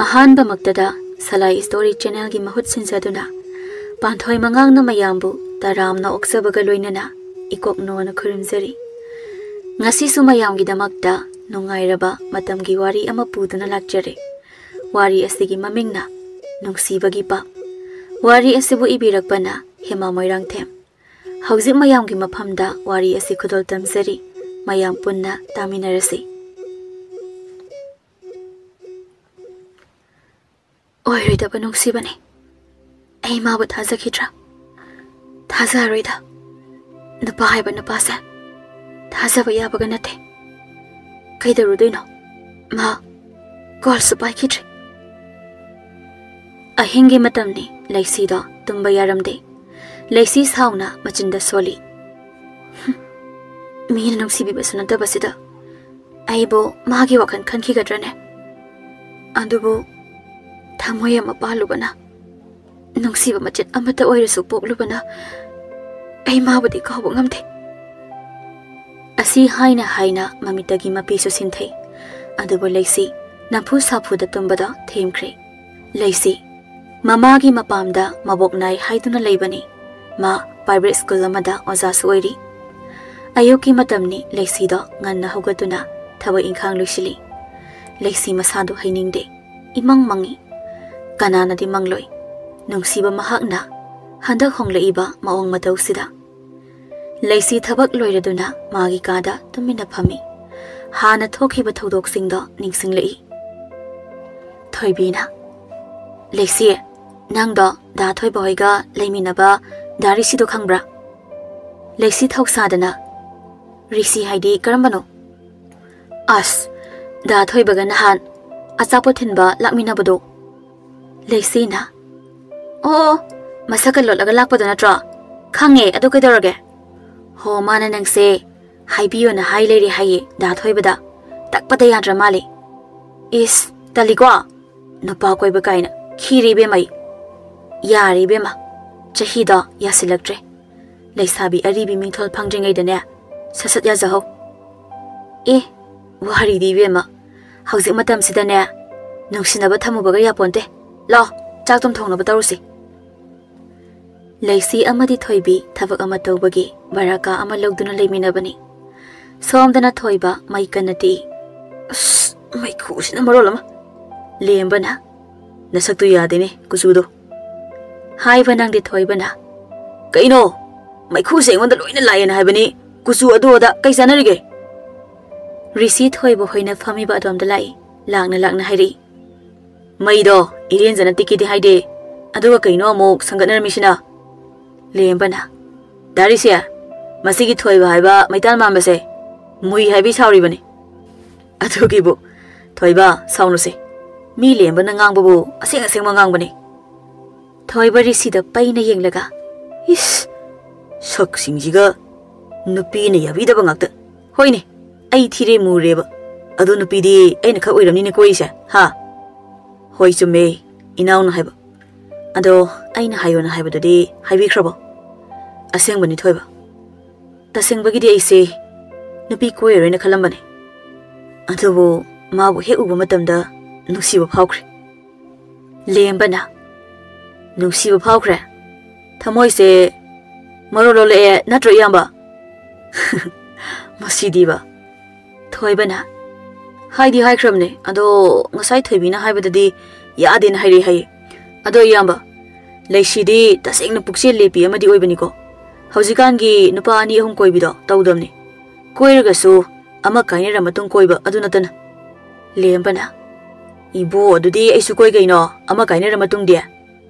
Ahanba Maktada, Salai Story Channel gi Mahut Sinsaduna, Panthoi Mangang na Mayambu, Taram na Oksabagaloinana, Ikok no na Kurimzeri. Ngasi sumayam gi damakta, Nungairaba, Matamgi wari ama pudana lakjere. Wari asigi mamingna, Nungshi bagi pa. Wari asibu ibirakbana, Hema Moirangthem. Hauzik mayam gi maphamda, wari asi khudol tamzeri, Mayam punna taminarasi. Oi rida ba Nungshi bane. Ai ma ba thaza khitra. Thaza roida. Napa hai ba napa sa. Thaza ba ya ba ganate. Kaida rudoino. Ma gol supai khitri. Ahingi matamni laisi da tumba yaramde. Laisi sauna machinda soli. Mi Nungshi bi basunanta basida. Ai bo magi wakan khanki gadrane. Andubo Tamoya mapalubana. Nungsi ba machin amata oirasu poklubana. Ai mabadi kaubo ngamte. Asi haina mamitagi mapisu sinthai. Adubo laisi napu sapu da tumbada themkre. Laisi mamagi mapamda maboknai haiduna leibani. Ma private school amada oza suoiri. Ayuki matamni laisi da nganna hugatuna thawa ingkhang luisili. Laisi masadu hainingde. Imang mangi. Kanana di mangloi, Nungshi ba mahakna, handak honglaiba maong mataw sida. Laisi thabak loiraduna magi kada tumina phami. Hana thoki ba thodok singda ningsing lai. Thoibina. Laisi nangda da thoi boyga laimina ba dari sido khangbra. Laisi thoksadana. Risi haidi karambano. As da thoi baga nahan achapothin ba lakmina bado. Laisi na. Oh, masaka lolaga lakpado natra. Khange adu kaidorage. Ho mana nangse haibiyo na hai leri haye da thoibada. Takpada yadra mali. Is taligwa. Nupa koi ba kaina. Khiri be mai. Yari be ma. Chahida yasilaktre. Laisabi aribi mingthol phangjingai dane. Sasat ya zaho. Wari di be ma. Hauzik matam sidane. Nungsinaba thamubaga yaponte. Lo, chak tum thong na batarusi. Laisi amadi thoibi thabak ama tawbagi baraka ama logduna leiminabani. Somdana thoiba mai kanati. Mai khusina marolama. Lembana. Nasaktu yadene kusudo. Haiba nangdi thoibana. Kaino, mai khuse ngonda loina layan haibani. Kusu adoda kaisanarige. Risi thoibo hoina phamiba adomda lai. Lakna hairi. Maido, Irian zana tikiti haide. Aduga kaino mo sangatna mishina. Lembana. Darisia. Masigi thoiba haiba maitan mambase. Mui haibi sauri bani. Adugi bu. Thoiba saunuse. Mi lembana ngangbabu aseng mangang bani. Thoiba risi da paina yenglaga. Is. Sak singjiga. Nupi ne yabi da bangakta. Hoine. Ai thire mureba. Adu nupi di ai na khak oiramni ne koisa. Ha. Hoi chume inaw na haiba. Ado aina hayo na haiba dadi haibi khrabo. Aseng bani thoiba. Taseng bagi di aise nupi koi rena khalam bani. Ado bo ma bo he uba matamda Nungshi ba phawkhre. Lembana. Nungshi ba phawkhre. Thamoi se marolo le natro yamba. Masidi ba. Thoibana. Haidi haikramne ado ngasai thoibina haibadadi yaden hairi hai ado yamba laisidi tasengna pukse lepi amadi oibani ko haujikan gi nupa ani ahum koibido tawdamni koiragasu ama kainera matung koiba aduna tan lembana ibo adudi aisu koi gaino ama kainera matung dia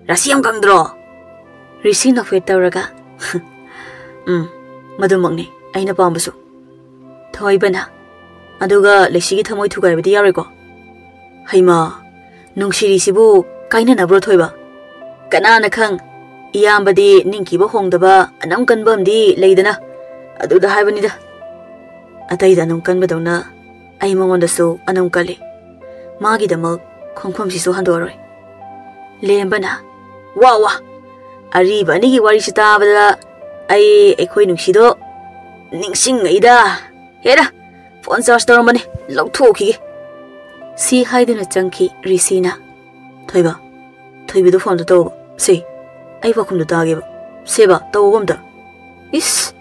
rasiam kangdro risi na fetawraga madumakni aina pambasu thoibana Aduga laisigi thamoi thugaibadi yareko. Haima nungshiri sibu kaina nabro thoiba. Kanana khang iyambadi ningkiba hongdaba anam kanbamdi leidana. Aduda haibani da. Ataida anam kanbadawna ai mangondasu anam kali. Magi damak khongkhom sisu handoroi. Lembana. Wa. Ariba nigi wari sita bada ai ekhoi nungshido ningsing aida. Hera. Phone charge tawramani lauthokhi si haiduna changki risina Thoiba, Thoibi the phone to do. See, I welcome the dog. Seba, the woman. Is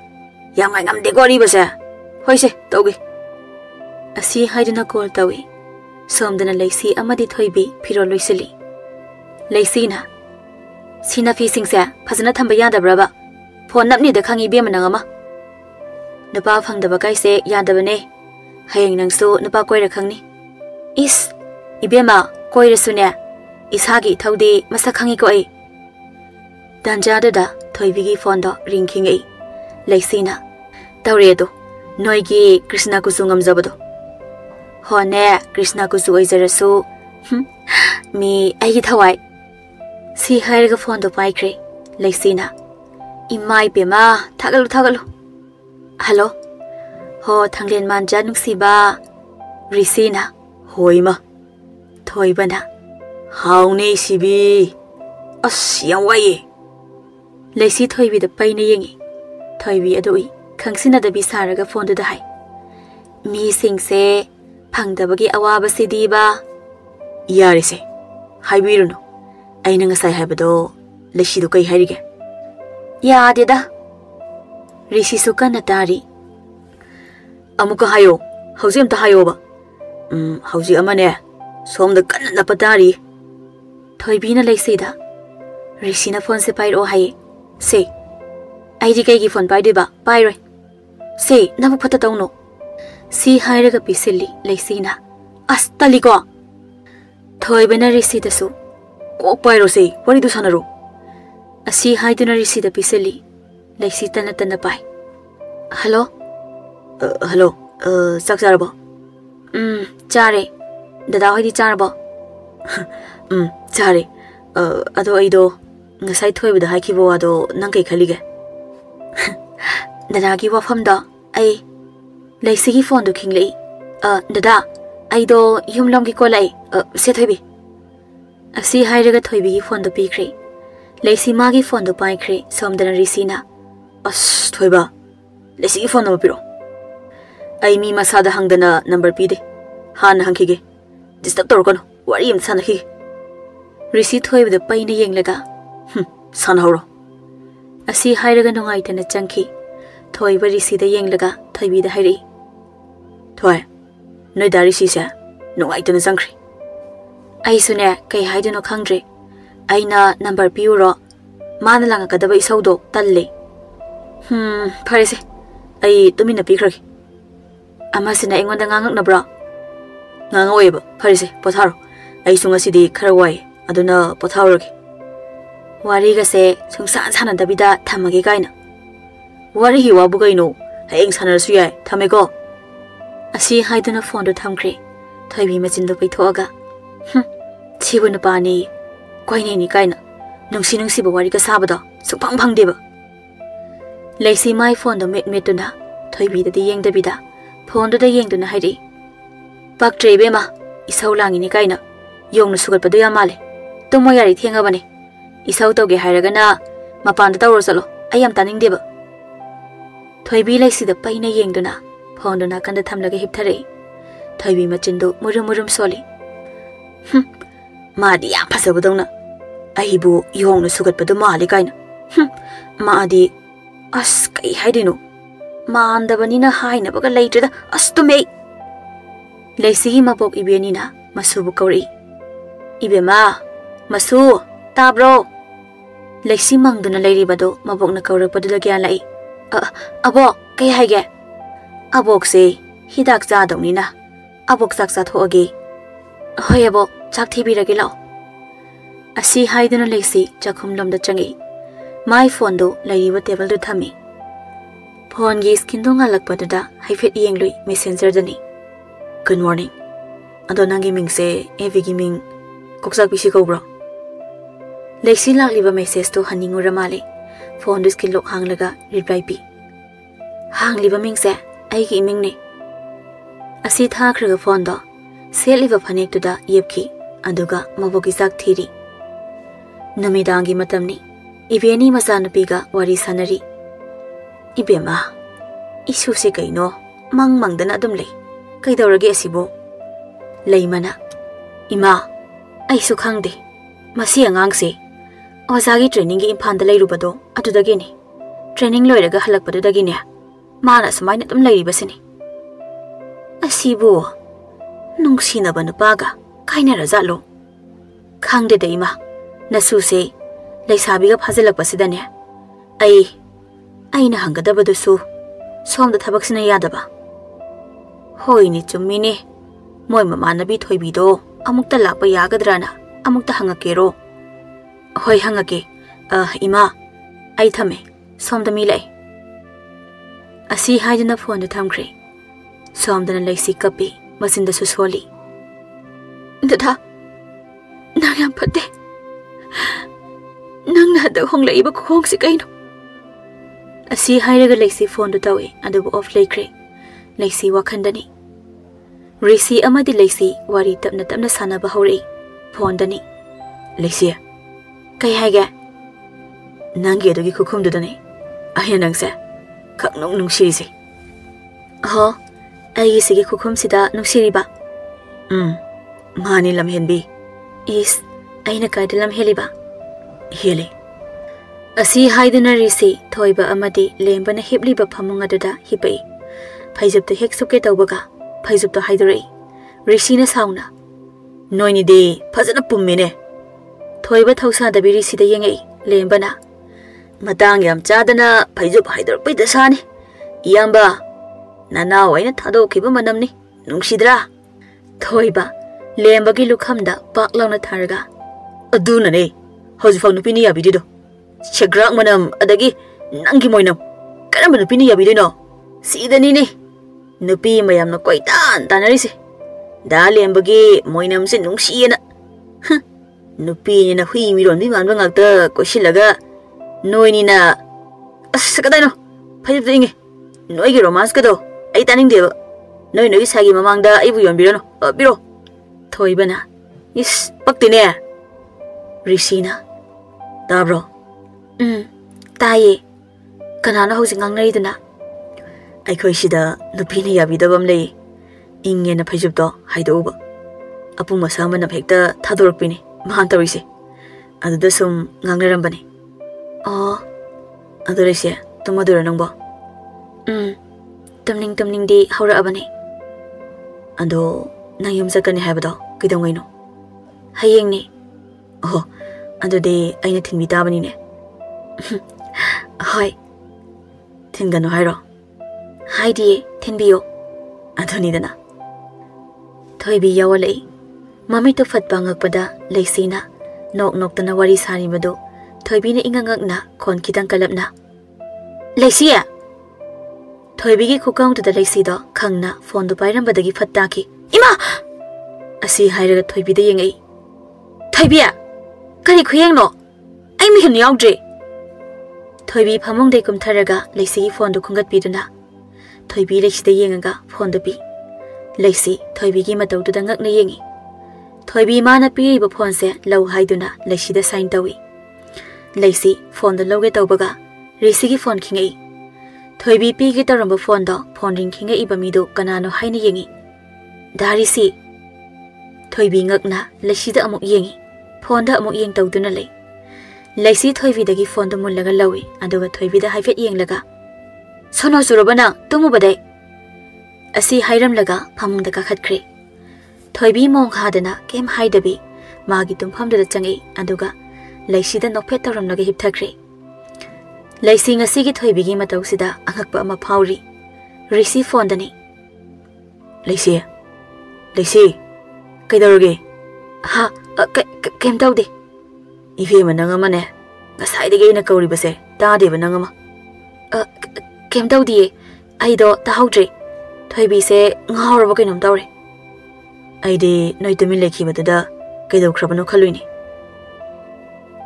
young I am the Goribasa. Hoise, doggy. A sea hiding a cold away. Some than a lacy amadi Thoibi, Piro Luisili. Lacina. Sina facing sa, Pasanatambayanda brava. For not need the Kangi Bimanama. The Bav hung the Bagay say Yandabane. Haying Nang so, the Bakway Kangni. Is Ibema, Koy Sunia. Is Hagi, Taudi, Masakangi Koi. Danjada, Toybigi Fondo, Rinking A. Lacina. Tauredo. Noigi, Krishna Kusungam Zabado. Hone, Krishna Kusu is a so. Me, I hit Hawaii. See Hirega Fondo Picre. Lacina. In my Bima, Tagalu. Hello? Ho, Tanglian Man Januk Siba. Risina. Hoima. Toybana. How nay she be? Us young way. Lacy toy with the pain yingy. Toy adoi. Kangsina the Bisaraga phone to the high. Me sing say, Pang the bagi awaba sidiba. Yarise. High viruno. I know as I have a do. Leshiduka Harige. Ya dida. Rishisuka Natari. Amuka hayo. How's him to hayoba? How's the amane? Som the gun napatari. Toybina Lacida. Rishina phone sepide o hai. Say. I decay phone by deba. Pyre. Say, never put a tono. See Hirega Pisili, Lacina. Astaligo. Toybina Risita so. Go pyro say, what do you do, Sanaro? A sea hiding a receipt a Pisili. Lacita Natanapai. Hello? Hello. Saxarabo. Chare. The Dawidi Charbo. Chare. Ado Ido. The side toy with the Haikibo Ado Nanke Kalige. The Nagi Wafamda. I. Lacy Fondo Kingly. Dada. Ido Yumlongi Kolai. Setobi. A sea hiding Toybi Fondo Picre. Lacy Magi Fondo Picre. Some than a Risina. As Toyba. Lacy Fondo Piro. I mean Masada Hangdana number Pide. Han Hankige. Disturb Torgon. Wari and Sanaki. Receipt toy with the pain yang lega. Son horror. A sea hiding no height and a junkie. Toy very see the yang lega. Toy be the Hari. Toy. No dari sisa. No height and a zunkry. I sooner kay hide no country. I na number bureau. Manalang Kadaba is sodo. Tally. Paris. I domina picre. Amasina England and Gang Nabra. Nangaweb, Paris, Potaro. I sung a city, Caraway, Aduna, Potaro. Wariga say, Sung Sans Hana Davida, Tamagi Gaina. Wari he wabugaino, Hangs Hana Suya, Tamego. A sea hiding a fond of Tamcre. Toby Mazindo Pitoga. Tiwin Bani. Quinini Gaina. Nungshi Wariga Sabada, so Pang Pang Diva. Lacy my fond of Metuna. Toby the young Davida. Pond the young Duna Heidi. Bak Trebema is how long in a gaina. Young Sugar Padua Mali. Tomoyari Tiangabani. Is out of Hiragana. Mapan the Taurosalo. I am tanning diva. Toybi Lacy the pain a young Duna. Pondona can the Tamlaga Hiptare. Toybi Machindo, Murum Soli. Madi Pasabadona. Ahibu, young Sugar Paduma Gaina. Madi. Ask I Hidino. Man the Vanina High never later. Us to make. Lacy Mabok Ibianina, Masubu Kori. Ibema, Masu, Tabro. Lacy Mangduna Lady Bado, Mabok Nakora Padulagan Lay. Abo, Kay Hage. Abok say, Hidak Zadonina. Abok Saxat Hogi. Hoyabo, Chaktibi Regilo. A sea hiding a Lacy, Jacum Lom the Changi. My fondo, Lady what devil to tummy. Pongis Kindonga Lakpadada, Hifit Yangly, Miss Senserdani. Good morning. Adonangi Ming say, Evi Giming, Coxak Bishiko bro. Lacy Lak leave a message to Hanning Ramali. Phone this kid look hang laga, reply P. Hang leave a Ming say, I giming ne. A seat hack a fondo. Say leave a panic to the Yepki, Aduga, Mabokizak Tiri. Namidangi Matamni. If any Masana Piga, Wari Sanari. Ibema. Isusi Kaino, Mang Mang the Nadumli. Kaidoragesibo. Laymana. Ima. I sukangdi. Masi angang Ozagi training gi Imphal da leirubado adudagini. Training loiraga halakpadudagini. Mana sumaina dum leiribasini. Asibu nungsinaba nupaga kainara zatlo. Khangde da ima nasuse leisabiga phajalakpasidane. Aina hangadabadusu somda thabaksina yadaba. Hoini chummini moi mamanabi thoibido amukta lakpa yagadrana amukta hangakero. Hoi hangake ima ai thame somda mi lai. Asi haiduna phone da thamkhre. Somdana leisi kapi masinda su soli. Dada nang yam phatte. Nang na da hong leiba khong si kaino. Asi hairaga leisi phone da tawi adubu off laikre. Leisi wakhandani. Risi amadi leisi wari tapna sanaba hori. Phone dani. Leisi Kai haiga Nangi adugi kukum dudani Aya nangsa Kak nungshiri si Ho Ayi sigi kukum sida nungshiri ba Mani lam henbi Is Aina kaida lam heli ba Heli Asi haiduna risi Thoiba amadi lemba na hibli ba phamunga duda hibai Phaijub tu hek suke taubaga Phaijub tu haidurai Risi na sauna Noini de Phazana pummine Thoiba thausa da biri sida yengai lembana matang yam chadana phaijub haidar pai dasani iyamba nana waina thado khiba manamni nungsidra Thoiba lemba gi lukhamda paklauna tharga aduna ne hojifang nupini yabidido chegrak manam adagi nangi moinam karamba nupini yabidino sidani ne nupi mayam na koitan tanarisi da lemba gi moinam se nungsiyena Nupi na hui miron bi manba ngakta koshilaga noini na kadano phajib dinge noi gi romance kado ai taning deba noi sagi mamangda ai bu yon birano biro Thoibana is paktine Risina tabro taye kanana hojing ngangnai dana ai khoi sida nupi ni yabidabam lei inge na phajib do haidoba apu masama na phekta thadorpini Mahantarisi Aduda sum nganglarambani Adurisi tumadura nangbo Tamning di haura abani Ado nang yumzakani habado kidongaino Hayeng ni ado de aina tingbi tabani ne Hoi Tingano hairo Hai di tinbiyo Ado ni dana Thoibi yawalai Mami to fat bangak pada leisina nok tana wari sari bado Thoibi na ingangak na kon kitang kalap na Leisia Thoibi gi khukang to da leisi do khang na phone do pairam badagi fat taki Ima Asi hairaga Thoibi da yengai Thoibia kari khuyang no ai mi hin yaudre Thoibi phamong dei kum tharaga leisi gi phone do khungat biduna Thoibi leisi da yengaga phone do bi Leisi Thoibi gi matau do da ngak na yengi Thoibi mana piriba phone se lau haiduna leisi da sign tawi Leisi phone da loge tawbaga Risi gi phone khingai Thoibi pi gi taramba phone da phone ring khingai iba mi do kanano haina yengi Darisi Thoibi ngakna leisi da amuk yengi phone da amuk yeng tawduna lei Leisi Thoibi da gi phone da mullaga lawi aduga Thoibi da haifet yeng laga Sono surabana tumu badai Asi hairam laga phamung da ka khatkre Thoibi mong hadana kem haidabi magi tumpham da changi aduga leisi da nokphet taram laga hipthakre leisi ngasi gi Thoibi gi matau sida angakpa ama phauri Risi phone dani leisi kaidoroge ha kem tawde ife mananga mane ngasai de ge na kauri base ta de bananga ma kem tawdi aido ta haudre Thoibi se ngawraba kainom tawre Aide noi tumi lekhi badada kaido khrabano khaluini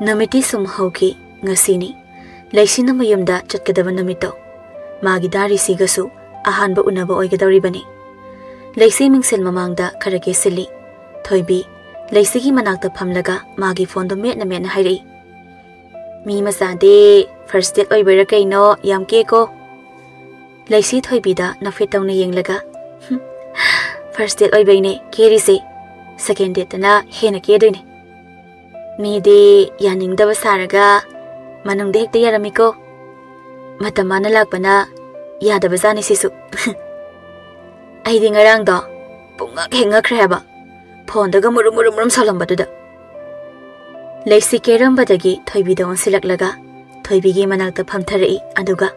Namiti sum hauki ngasini leisi na mayumda chatkadaba namito magi dari sigasu ahanba unaba oigadawribani leisi mingsel mamangda kharake sili Thoibi leisi gi manakta phamlaga magi phone do met na hairei mi masade first date oibera kaino yamke ko leisi Thoibi da na fetawna yenglaga First date oi baine keri se second date na hena ke doine Midi yaningdaba saraga manungde hekta yaramiko. Matamana lakpana yadaba zani sisu. Aidi ngarang do pungak hengakre haba. Phondaga murum salambaduda. Laisi kerambadagi thoibida onsilaklaga thoibigi manakta phamtharai aduga.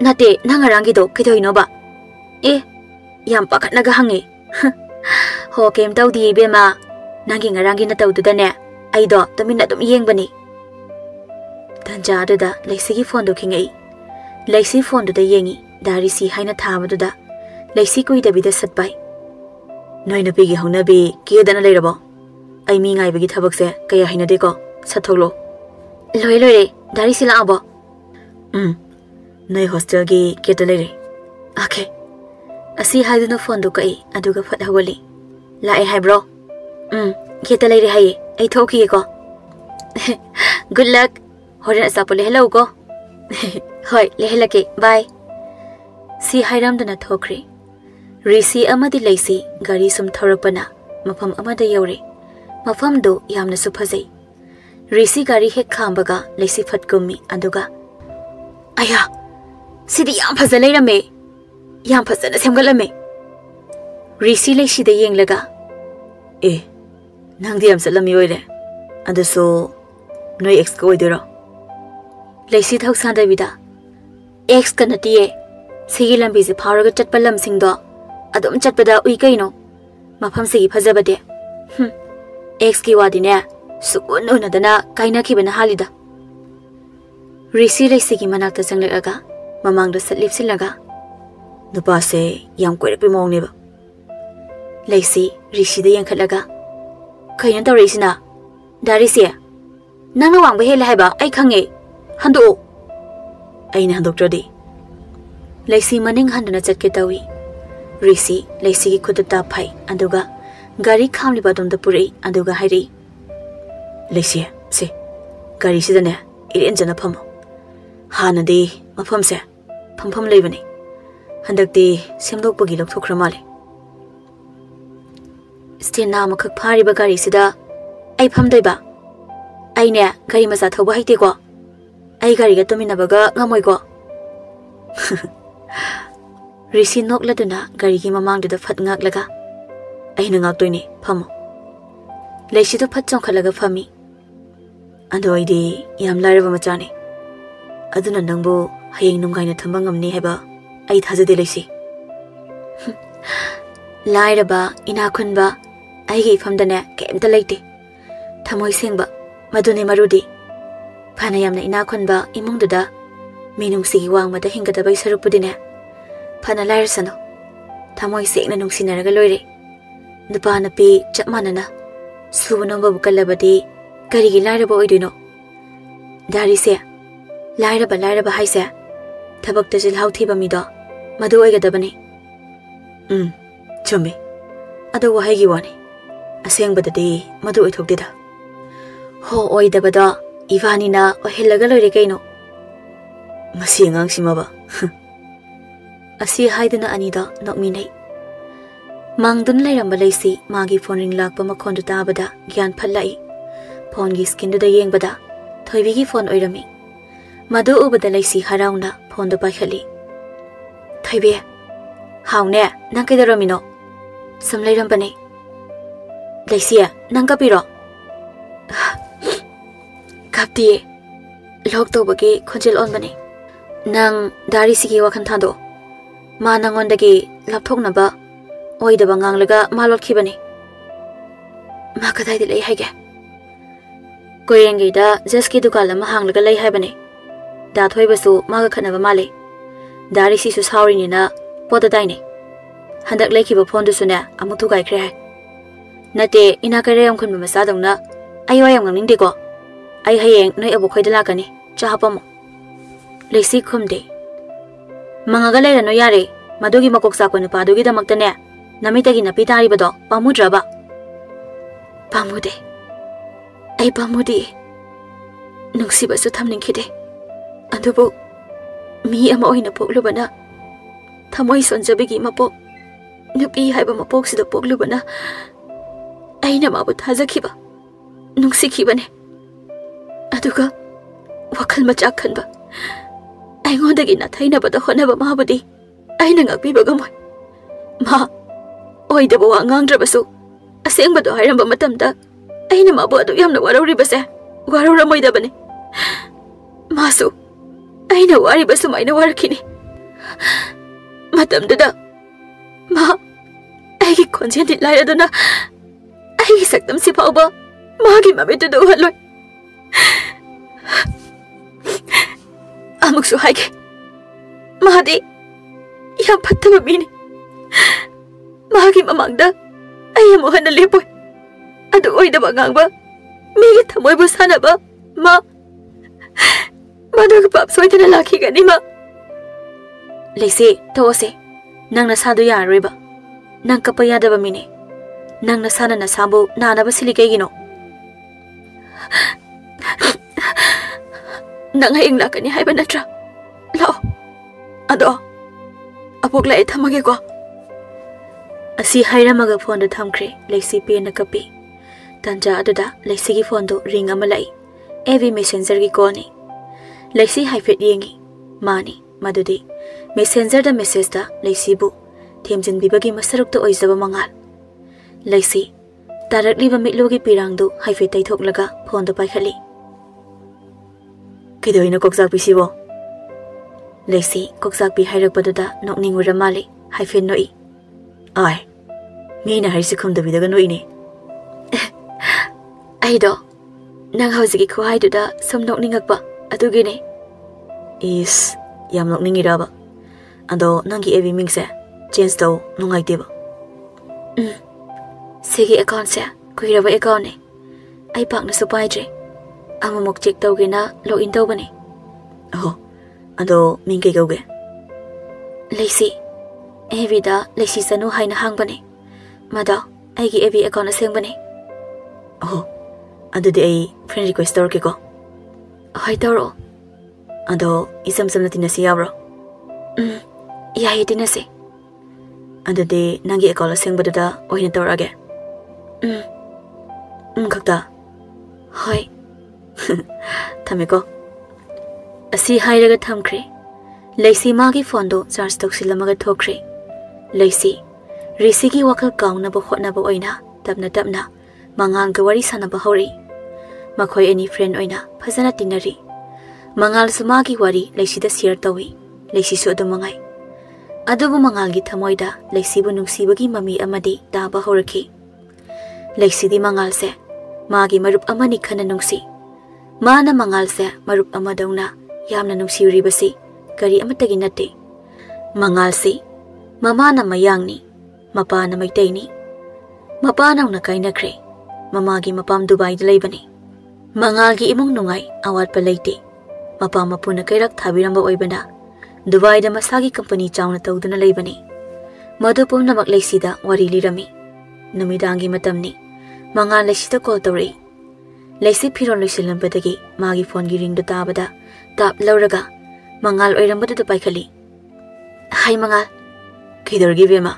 Nate nangarangi do kidoino ba. Yam pakatnaga hangi. Ho kem tawdi bema nangi ngarangi na tawdudane aido tamina dum yengbani. Tanja aduda laisigi phone do kingai. Laisi phone do da yengi darisi haina thabaduda laisi kuidabida satbai. Noina pigi hongnabi kiyadana leirabo. Ai mi ngai bagi thabakse kaya hainade ko satholo. Loi darisi laabo. Noi hostel gi keta leire. Okay. Asi haiduna phone do kai aduga phat hawali. Lae hai bro. Keta leire hai ai thoki ko. Good luck. Horen asapole hello ko. Hoi lehelake bye. Si hairam dana thokri. Risi amadi laisi gari sum thorakpana mafam amada yaure. Mafam do yamna su phajai. Risi gari hek khambaga laisi phatkummi aduga. Aya. Sidi yam phaja leirame. Yam phajana semgalame. Risi laisi da yenglaga. Nangdi yam salami oire. Adaso noi ex ko oidero. Laisi thok sanda bida. Ex kanatiye. Sigi lambi se pharaga chatpa lamsing do adum chatpada ui kaino. Mafam sigi phajabade. Ex ki wadine sukun unadana kaina khibana halida. Risi laisi gi manakta changlagaga mamangda satlip silaga. Nupa se yam koirapi mawng ba. Laisi Rishi da yangkhatlaga. Kaina tawreisina. Darisi nangna wangba hela haiba ai khange. Hando. Aina handoktradi. Laisi maning handuna chatke tawi. Rishi laisi gi khudata phai aduga gari khamli badom da purei aduga hairi. Laisi se gari sidane iren jana phamo. Hanadi mafam se phampham leibani. Handakti semdokpagi lokthokra male. Stena makhak phariba gari sida ai phamdaiba. Aine gari macha thoba haite ko. Ai gari ga tuminabaga ngamoi ko. Rishi nokladuna gari gi mamangda phat ngaklaga. Aina ngaktoini phamo. Laisi do phat chongkhalaga phami. Ando aidi yam laraba machani. Aduna nangbo hayeng nungaina thamba ngamni heba ai thajade laisi. Lairaba inakhunba aigi famdane kemta leite. Thamoi sengba madune marudi. Phana yamna inakhunba imungduda minungsi gi wangmada hingadabai sarupudine. Phana lairsano. Thamoi sekna nungsinaraga loire. Nupa napi chapmanana subanamba bukalabadi karigi lairaba oidino. Darise lairaba haise thabakta jilhau thiba mido madu oigadabani. Chumi adu wahai gi wani asengbadadi madu oithokdida. Ho oidabada ivanina ohillaga loire kaino. Masi angangsimaba. Asi haiduna anida nokminai. Mangdun lairamba laisi magi phone ring lakpa makhondu tabada gyan phallai. Phone gi screen da yengbada thoibi gi phone oirami. Madu ubada laisi harauna phone do pakhali. Thoibi haune nang kaidaramino. Sam lairambane. Laisi nang kapiro. Kapti lok to bagi khonjel on bane. Nang dari sigi wakhan thado. Ma nangondagi lapthoknaba oidaba nganglaga malot khibani. Ma kadai dilai haige. Koirengi da jeski dukala ma hanglaga lai haibane. Da thoibasu maga khanaba male. Dari si su saurini na poda daine. Handak lai khiba phone du suna amutu gai khre hai. Nate ina kare yam khunba masa dongna ayo yam ngning de ko. Ai hayeng noi abu khoida lakani cha hapamo. Laisi khumde. Mangaga leira no yare madugi makok sa ko na padugi da maktane namitagi na pitari bado pamudraba. Pamude. Ai pamudi. Nungsi basu thamning khide. Adubo mi ama oina poklubana thamoi sonjabigi mapok nupi haiba mapok sida poklubana aina mabu thajakhiba ꯅꯨꯡꯁꯤꯈꯤꯕꯅꯤ ꯑꯗꯨꯒ ꯋꯥꯈꯜ ꯃꯆꯥ ꯈꯟꯕ ꯑꯩꯉꯣꯟꯗꯒꯤ ꯅꯥꯊꯩꯅꯕꯗ ꯍꯣꯠꯅꯕ ꯃꯥꯕꯨꯗꯤ ꯑꯩꯅ ꯉꯥꯛꯄꯤꯕ ꯉꯝꯃꯣꯏ ꯃꯥ ꯑꯣꯏꯗꯕ ꯋꯥ ꯉꯥꯡꯗ꯭ꯔꯕꯁꯨ ꯑꯁꯦꯡꯕꯗꯣ ꯍꯥꯏꯔꯝꯕ ꯃꯇꯝꯗ ꯑꯩꯅ ꯃꯥꯕꯨ ꯑꯗꯨꯛ ꯌꯥꯝꯅ ꯋꯥꯔꯧꯔꯤꯕꯁꯦ ꯋꯥꯔꯧꯔꯝꯃꯣꯏꯗꯕꯅꯤ 마수, 아이나 와리바수 마이나 와르키니. 마담드다, 마, 아이기 건지한테 라이라도나, 아이기 삭담시 파오바, 마기 맘에 드도 할로이. 아묵수 하이게, 마디, 야 파타마 미니. 마기 마망다, 아이야 모하나 리보이. 아도 오이다 방ang바, 미기 타모이부 사나바, 마. 마도가 밥 소이드나 라키가니 마. 레시 토세. 낭나 사도 야르이바. 낭 까빠 야다바 미니. 낭나 사나나 사부 나나바 실리게기노. 낭 하잉 라카니 하이바 나트라. 라오. 아도. 아복라에 타마게고. 아시 하이라마가 폰도 탐크레. 레시 피에나 까피. 단자 아도다 레시기 폰도 링 아말라이. 에비 메신저기 코니. Lexi haifet yengi mani madudi messenger da message da Lexi bu themjin bibagi masaruk to oizaba mangal Lexi directly ba mitlogi pirang du haifet tai thok laga phone da paikhali kidoina koksak pi sibo Lexi koksak pi hairak paduda nokning uramali haifet noi ai mina haisi khum da bidaga noi ni ai do nang hauji ki khwai du da som nokningak ba adugini is yam nokningi raba ado nangi evi mingse change to nungai deba sigi account se kuiraba account ne ai pak na supai je ama mok check to gina login to bani oh ado mingke gauge leisi evi da leisi sanu haina hang bani mada ai gi evi account aseng bani oh ado de ai friend request tor ke ko hai toro ado isam samna tinasi yabro yahi tinasi ado de nangi account aseng badada oina torage kakta hai thameko asi hairaga thamkhre leisi magi phone do charge toksilamaga thokre leisi risi gi wakal kauna ba khotna ba oina tapna mangang ga wari sana ba hori makhoi any friend oina phajana tinari mangal sumagi wari leisi da share tawi leisi so do mangai adubu mangal gi thamoida leisi bu nungsibagi mami amadi da ba horaki leisi di mangal se magi marup amani khana nungsi mana mangal se marup amadongna yamna nungsi ribasi kari amatagi natte mangal si mama na mayangni mapa na Meetei ni mapa na kaina kre mama gi mapam Dubai da leibani mangal gi imong nungai awat pa leite mapa mapuna kairak thabiramba oibana Dubai da masagi company chawna tawduna leibani madupum namak leisi da wari lirami numidangi matamni mangal leisi da call tawri leisi phiron loisilambadagi magi phone gi ring da tabada tap lauraga mangal oirambadu da paikhali hai mangal kidorgi bema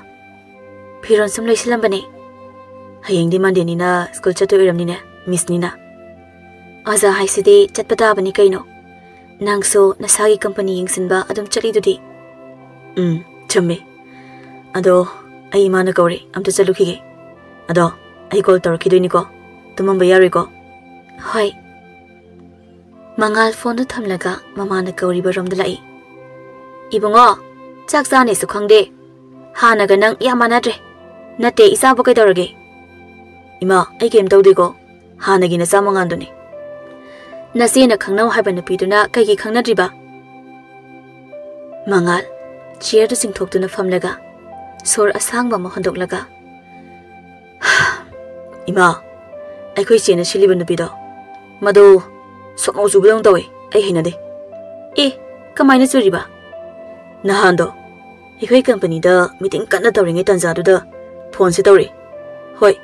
phiron sum loisilambani hayeng di mande ni na school chatu oiramni ne miss ni na aza haisidi chatpata bani kaino nangso nasagi company yingsinba adum chali dudi chamme ado ai mana kawre amta chaluki ge ado ai call tor khidoi ni ko tumamba yari ko hoi mangal phone du thamlaga mama na kawri barom da lai ibungo chak cha ne su khangde hana ga nang ya mana dre nate isa bu kai dorage ima ai game tawde ko hana gi na samangan du ni nasina khangnau haiba na piduna kai gi khangna driba mangal chair du singthok tuna famlaga sor asangba ma hondoklaga ima ai khoi chena siliba na pido madu sokau jubdong tawi ai hina de e kamaina churiba nahando ai khoi company da meeting kanna tawringai tanja du da phone se tawri hoi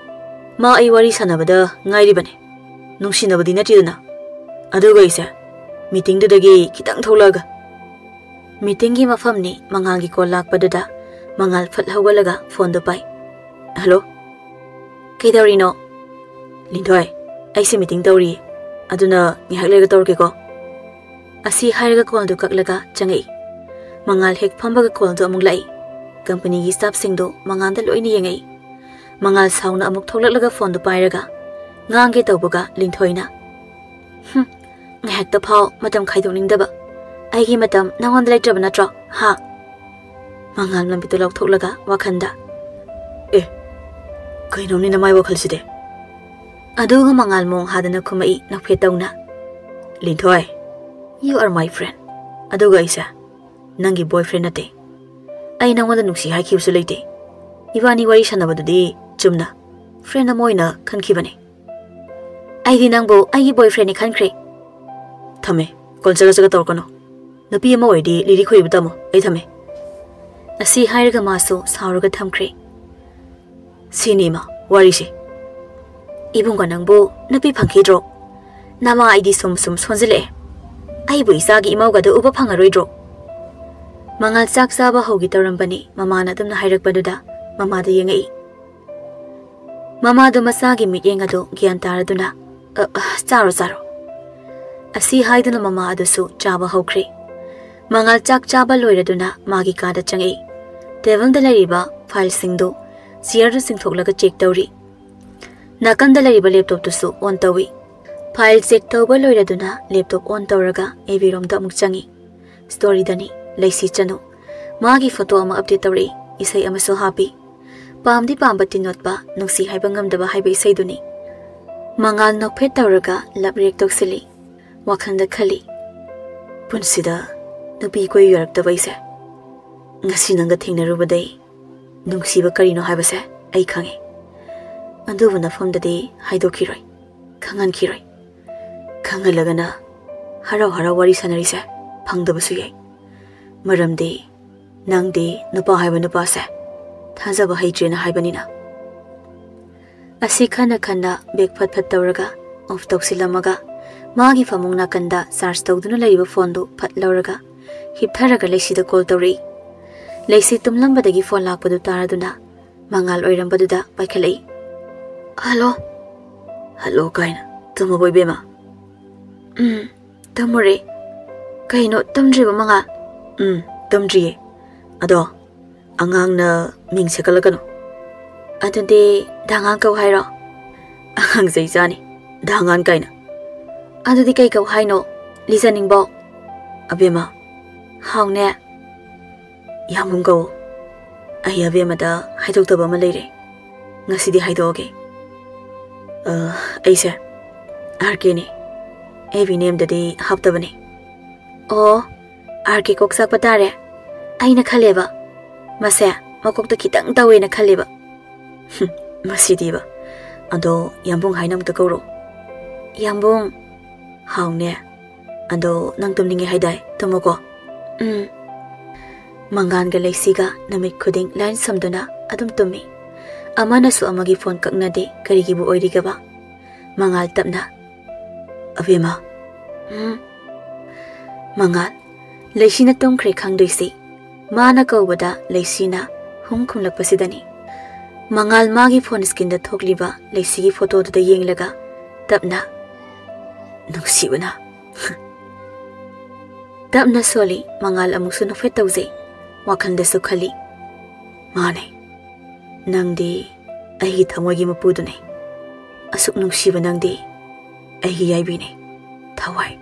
ma ai wari sanabada ngairi bane nungshi nabadi na tiduna aduga isa meeting du dagi kitang tholaga meeting gi mafam ni mangal gi call lakpadada mangal phat hawalaga phone do pai hello kaidorino linthoi ꯑꯩꯁꯦ meeting ꯇꯧꯔꯤ ꯑꯗꯨꯅ ꯉꯥꯏꯍꯥꯛ ꯂꯩꯔꯒ ꯇꯧꯔꯛꯀꯦꯀꯣ ꯑꯁꯤ ꯍꯥꯏꯔꯒ ꯀꯣꯜꯗꯨ ꯀꯛꯂꯒ ꯆꯪꯉꯛꯏ ꯃꯉꯥꯜ ꯍꯦꯛ ꯐꯝꯕꯒ ꯀꯣꯜꯗꯨ ꯑꯃꯨꯛ ꯂꯥꯛꯏ ꯀꯝꯄꯅꯤꯒꯤ ꯁ꯭ꯇꯥꯐꯁꯤꯡꯗꯨ ꯃꯉꯥꯜꯗ ꯂꯣꯏꯅ ꯌꯦꯡꯉꯛꯏ ꯃꯉꯥꯜ ꯁꯥꯎꯅ ꯑꯃꯨꯛ ꯊꯣꯛꯂꯛꯂꯒ ꯐꯣꯟꯗꯨ ꯄꯥꯏꯔꯒ ꯉꯥꯡꯒꯦ ꯇꯧꯕꯒ ꯂꯤꯟꯊꯣꯏꯅ ꯉꯥꯏꯍꯥꯛꯇ ꯐꯥꯎ ꯃꯇꯝ ꯈꯥꯏꯗꯣꯛꯅꯤꯡꯗꯕ ꯑꯩꯒꯤ ꯃꯇꯝ ꯅꯉꯣꯟꯗ ꯂꯩꯇ꯭ꯔꯕ ꯅꯠꯇ꯭ꯔꯣ ꯍꯥ ꯃꯉꯥꯜ ꯂꯝꯕꯤꯗꯨ ꯂꯧꯊꯣꯛꯂꯒ ꯋꯥꯈꯟꯗ ꯀꯩꯅꯣꯝꯅꯤ ꯅꯃꯥꯏ ꯋꯥꯈꯜꯁꯤꯗꯤ ꯑꯗꯨꯒ ꯃꯉꯥꯜ ꯃꯣꯡ ꯍꯥꯗꯅ ꯈꯨꯝꯃꯛꯏ ꯅꯣꯛꯐꯦꯠ ꯇꯧꯅ ꯂꯤꯟꯊꯣꯏ ꯌꯨ ꯑꯥꯔ ꯃꯥꯏ ꯐ꯭ꯔꯦꯟ ꯑꯗꯨꯒ ꯑꯩꯁꯦ ꯅꯪꯒꯤ ꯕꯣꯏꯐ꯭ꯔꯦꯟ ꯅꯠꯇꯦ ꯑꯩ ꯅꯉꯣꯟꯗ ꯅꯨꯡꯁꯤ ꯍꯥꯏꯈꯤꯕꯁꯨ ꯂꯩꯇꯦ 이반이 와리 샤나바두디 줌나 프렌드 모이나 칸키바니 아이디 낭보 아이기 보이프렌이 칸크레 탐에 꼴자가자가 떠올거노 너비 어마 오이디 리리 코이부다모 아이 탐에 아시 하이르가 마소 사오르가 탐크레 시니마 와리시 이분과 낭보 너비 방키드로 나마 아이디 솜솜 손질래 아이부 이사기 이마우가도 우바 팡아로이드로 망할 짝사바 호기 떠럼바니 마마나 듬나 하이르바두다 마마도 yengai 마마도 마사기 미yen가도 gian taraduna charo asi haiduna mama adusu chaba hokre mangal chak chaba loiraduna magi kada changai table da lariba file singdo sear du singthoklaga check tawri nakan da lariba laptop tu su on tawi file check tawba loiraduna laptop on tawraga av rom da muk changi story dani laisi chanu magi photo ama update tawri isai ama so happy पामदी पामबती नोटबा नुंसी हाइबा ngamdaba हाइबा इसैदुनी मंगाल नोकफेट तौरगा लबरेक तोक्सिली वाखंदा खली पुनसिदा नुपी कोई यरक्तबा इसे ngasi nanga thingnarubaday nungsiba karino haibase ai khange andubu nafamdadi haidokiroi khangankiroi khangalagana harau harau wari sanarise phangdabasu yai maramdi nangdi nupa haiba nupa se थाजाबा हाइट्रेना हाइबनिना असि खना खना bag फट फट तौरगा of तौसिलमगा मागी फमुंग नाकंदा charge तौदुना लैबा फोनदु फट लौरगा हिपथरगा लेसिदा कॉल तौरी लेसि तुमलंबदगी फोन लाकपदु तारदुना मंगाल ओइरंबदुदा पाइखलै हेलो हेलो काइना तुमबोय बेमा तमरे कइनो तमद्रिबा मंगा तमद्रिये अदो angang na ming sekalagano adunde dangang kau hairo angang zaijani dangan kaina adudi kai kau haino listening bo abema haune yamung go ai abema da haidok taba ma leire ngasidi haidoge aise arke ni every name dadi haptabani o arke koksak patare aina khaleba mase makokta kitang tawena khaliba masidiba ando yambung hainam ta koro yambung haune ando nang tumninge haidai tumoko mangan ga leisiga namit khuding line samduna adum tumi amana su amagi phone kakna de karigi bu oiriga ba mangal tapna abema mangal leisina tumkhre khangdoisi माना कौबदा लेसीना हुम खुमलक पसिदनी मंगाल मागी phone screen दा थोकलिबा लेसीगी photo दा येंगलगा तबना नुंसीबना तबना सोली मंगाल अमुसु नफे तौजे वाखंदा सु खली माने नंगदी अही थमोगी मपुदुने असुक नुंसीबा नंगदी अही याइबिने थवाई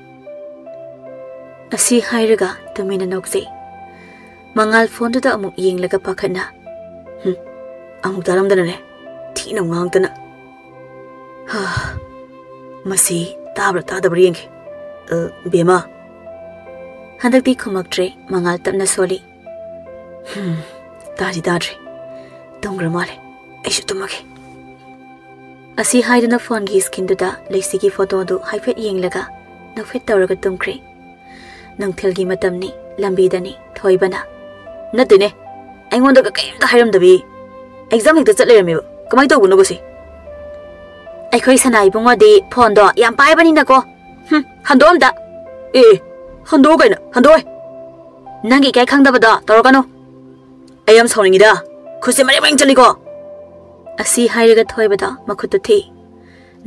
असि हाइरगा तुमिना नोकजे मंगाल फोन तो अमुक येंगलगा पाखना अमुक दारमदनने थीना ngang ha masi tabra tadabra yenge bema handakti khumaktre mangal tapna soli tari dadri tumgra male aishu tumage asi haidana phone gi skin da leisi gi photo du haifet yenglaga nafet tawraga tumkre nangthel gi matamni lambi dani thoibana नतने ऐंगोंदा कयमता हाइरमदबी exam हेक्ता चलेरमेबो कमाय तौबनो बसी अखोय सनाई बुंगोदि phone दो याम पाइबनिनाको हंदोमदा ए हंदो गाइना हंदोय नंगी काय खंगदबदा तौरगनो अयम सौनिंगिदा खुसे मरे मंग चलिको असि हाइरगा थोइबदा मखुतु थी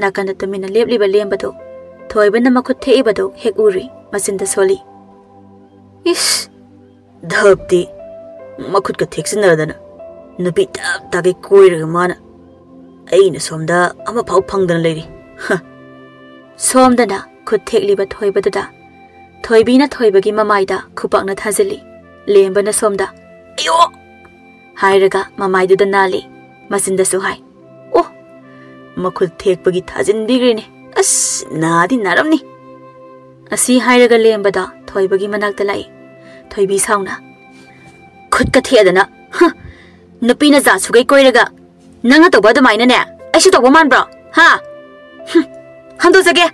nakanda tumina lepliba lembado thoibana makhut theibado hek uri masinda soli is dhabdi makhut ka theksinadana nupi tap tage koiraga mana aina somda ama phau phangdana leiri somdana khut thekliba thoibadada thoibina thoibagi mamaida khupakna thajali lembana somda ayo hairaga mamaiduda nali masinda su hai oh makhut thekpagi thajin bigrini as nadi naramni asi hairaga lembada thoibagi manakta lai thoibi sauna khut ka thedana nupina za sugai koiraga nanga toba da maina ne aisu toba manbra ha hando jage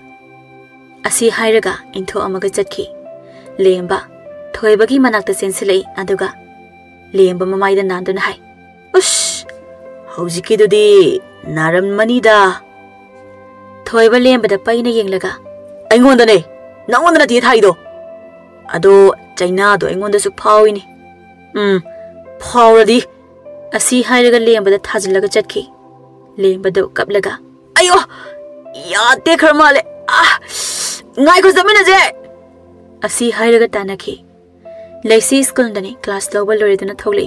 asi hairaga intho amaga chatki lemba thoibagi manakta sensilei aduga lemba mamaida nanduna hai ush hojiki dudi naram manida thoiba lemba da paina yenglaga aingonda ne nangonda na ti thaido ado chaina do aingonda su phawini phawradi asi hairaga lemba da thajilaga chatki lemba do kaplaga ayo yate kharmale ngai ko zamina je asi hairaga tanaki laisi school dani class loba loridana tholi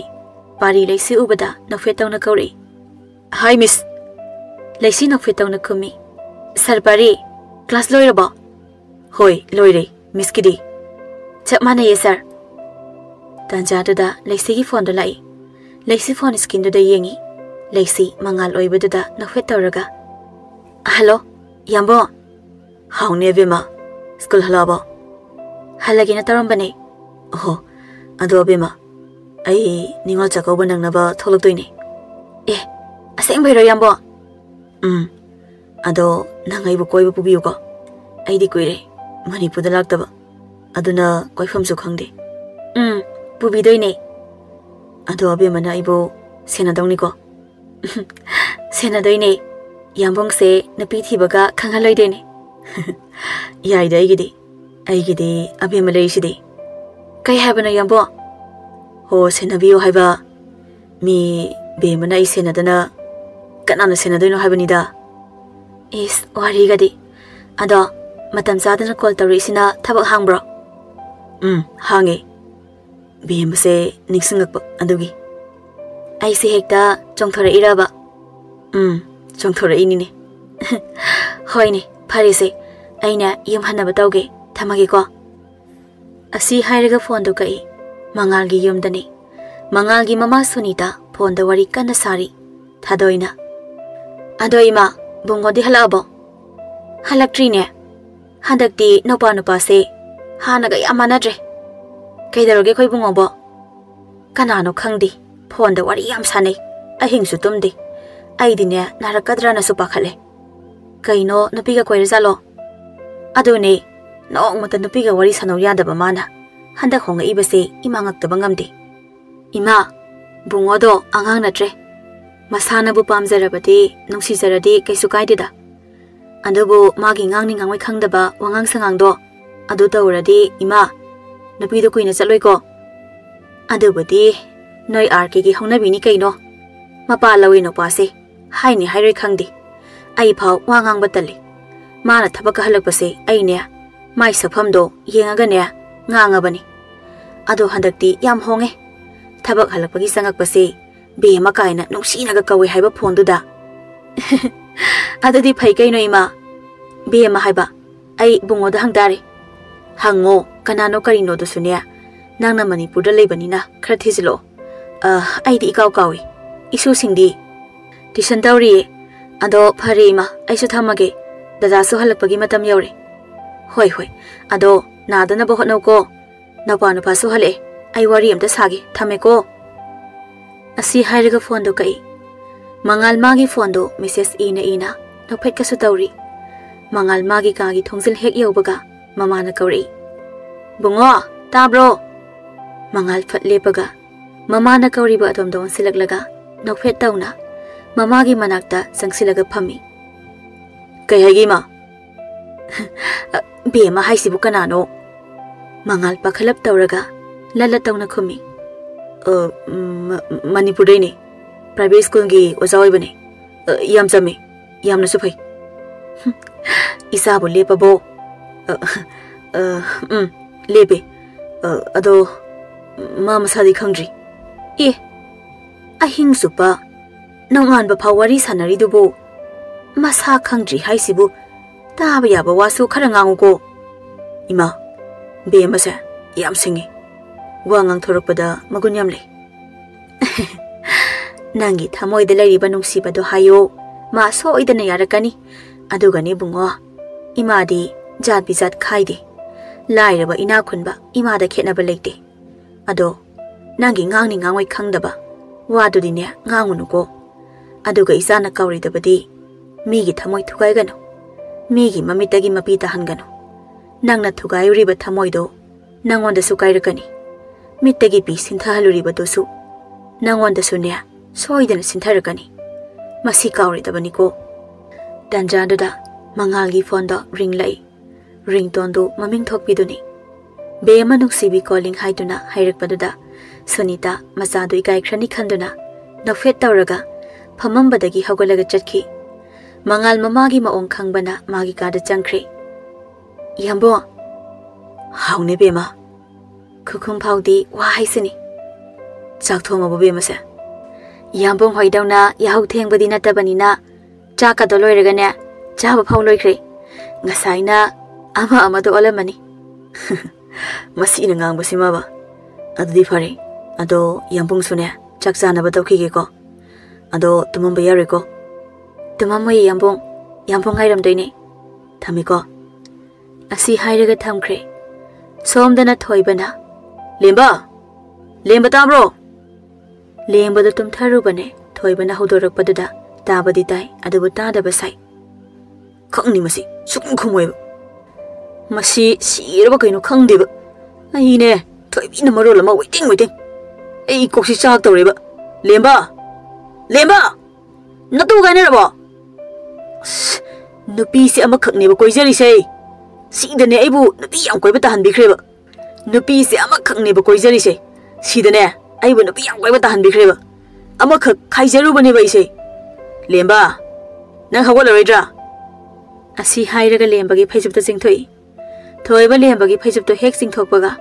pari laisi ubada nafetawna kauri hi miss laisi nafetawna kumi sir pari class loiraba hoi loire miss kidi chap mana ye sir tanja da laisi gi phone do lai laisi phone screen do da yengi laisi mangal oibadu da nafetawraga hello yambo haune bema school halaba halagina tarambane oh ado bema ai ningol chakau banang na ba tholok toini eh aseng bhairo yambo ado nangai bu koi bu pubiu ko ai di koire manipur da laktaba aduna koifam su khangde pubi doine ado bema na ibo sena dongni ko sena doine yambong se napi thibaga khangaloi dene yai dai gidi abe malai sidi kai habana yambo ho senabiyo haiba mi be mana isenadana kanana senadoino haibani da is wari gadi ado matam sadana call tawrisina thabak hangbro hange be mase niksingak adugi ai se hekta chongthora iraba chongthora inine hoine pharise aina yam hanaba tawge thamage ko asi hairaga phone do kai mangalgi yumdani mangalgi mama sunita phone da wari kana sari thadoina adoima bungodi halabo halaktrine handakti nopa nopa se hanaga yamanadre kaidaroge khoi bungobo kanano khangdi phone da wari yam sanai ahingsu tumdi aidine narakadrana su pakhale kaino nupiga koirzalo adune nong mata nupiga wari sanau yadaba mana handa khonga ibase imangak tabangamdi ima bungodo angang natre masana bu pamjarabati nungsi jaradi kaisu kaidida andubu magi ngangni ngangwai khangdaba wangang sangangdo adu tawradi ima nupido kuina chaloi ko adubadi noi arke gi hongnabini kaino mapa lawi no pase haini hairoi khangdi ai phau wangang batali mana thabaka halakpase aine mai safamdo yengaga ne ngangabani ado handakti yam honge thabak halakpagi sangakpase be makaina nungsinaga kawi haiba phone duda adadi phai kaino ima be ma haiba ai bungoda hangdare hango kanano karino do sunya nangna manipur da lebani na khara thijilo ai di kaw kawi isu singdi tuition tawri ado phare ma aisu thamage dada su halakpagi matam yawre hoi ado nadana bo hotno ko napa napa su hale ai wari amta sagi thame ko asi hairaga phone do kai mangal magi phone do message ina no phet ka su tawri mangal magi ka gi thongsil hek yobaga mama na kawri bungo tabro mangal phat lepaga mama na kawri ba adom don silaklaga no phet tawna mama gi manakta sangsilaga phami kai hagi ma be ma haisibu kanano mangal pakhalap tawraga lala tawna khumi manipur dai ne private school gi oja oi bane yam chame yam na su phai Isabu lepabo. Lepe. Ado mama sadi khangri. E. Ahing supa. Nangan ba phawari sanari dubo. Masa khangri haisibu. Taba yaba wasu khara nganguko. Ima. Be masa yam singi. Wa ngang thorakpada magun yam le. Nangi thamoi de lariba nungsibado hayo. Ma so idana yarakani. Adugani bungo. Ima di jat bizat khaide. Lairaba ina khunba ima da khetnaba leite. Ado nangi ngangni ngangwai khangdaba. Wadu dine ngangunuko. Aduga isana kawridabadi. Migi thamoi thugaigano. Migi mamitagi mapita hangano. Nangna thugayuriba thamoido. Nangonda su kairakani. Mittagi pi sinthahaluriba dosu. Nangonda sunya soidana sintharakani. Masi kawridabaniko. Tanjadada mangalgi fonda ring lai. Ring tondo maming thokpiduni. Be manungsibi calling haiduna hairakpaduda. Sunita masadu ikai khrani khanduna. Nafet tawraga phamambadagi hawgalaga chatki. Mangal mamagi maong khangbana magi kada changkhre. Yambo haune bema. Kukum phawdi wa haisani. Chak thongabo bema sa. Yambong hoidawna yahau thengbadi natabanina. Chaka do loiragane chaba phaw loikhre. Ngasaina ama amado olamani. Masi na ngang basima ba. Adudi fare. Ado yambong sune chak chanaba tawkhige ko. Ado tumamba yare ko. Tumamoi yambong hairamdoine. Thamiko. Asi hairaga thamkhre. Somdana thoibana. Lemba tabro. Lembado tumtharubane thoibana hodorakpaduda tabadi tai adubu tadaba sai. Khangni masi sukung khumoi. Masi siraba kaino khangdeba. Aine thoibina marol ama waiting. Ei koksi chak tawreba. Lemba natu gainarabo. Nupi si ama khakneba koijari sei. Sidane aibu nupi yam koiba tahanbikhreba. Nupi si ama khakneba koijari sei. Sidane aibu nupi yam koiba tahanbikhreba. Ama khak khaijarubane ba isei. Lemba nang hawalaroidra. Asi hairaga lembagi phaijupta jingthoi. Thoiba lembagi phaijupto hek jingthokpaga.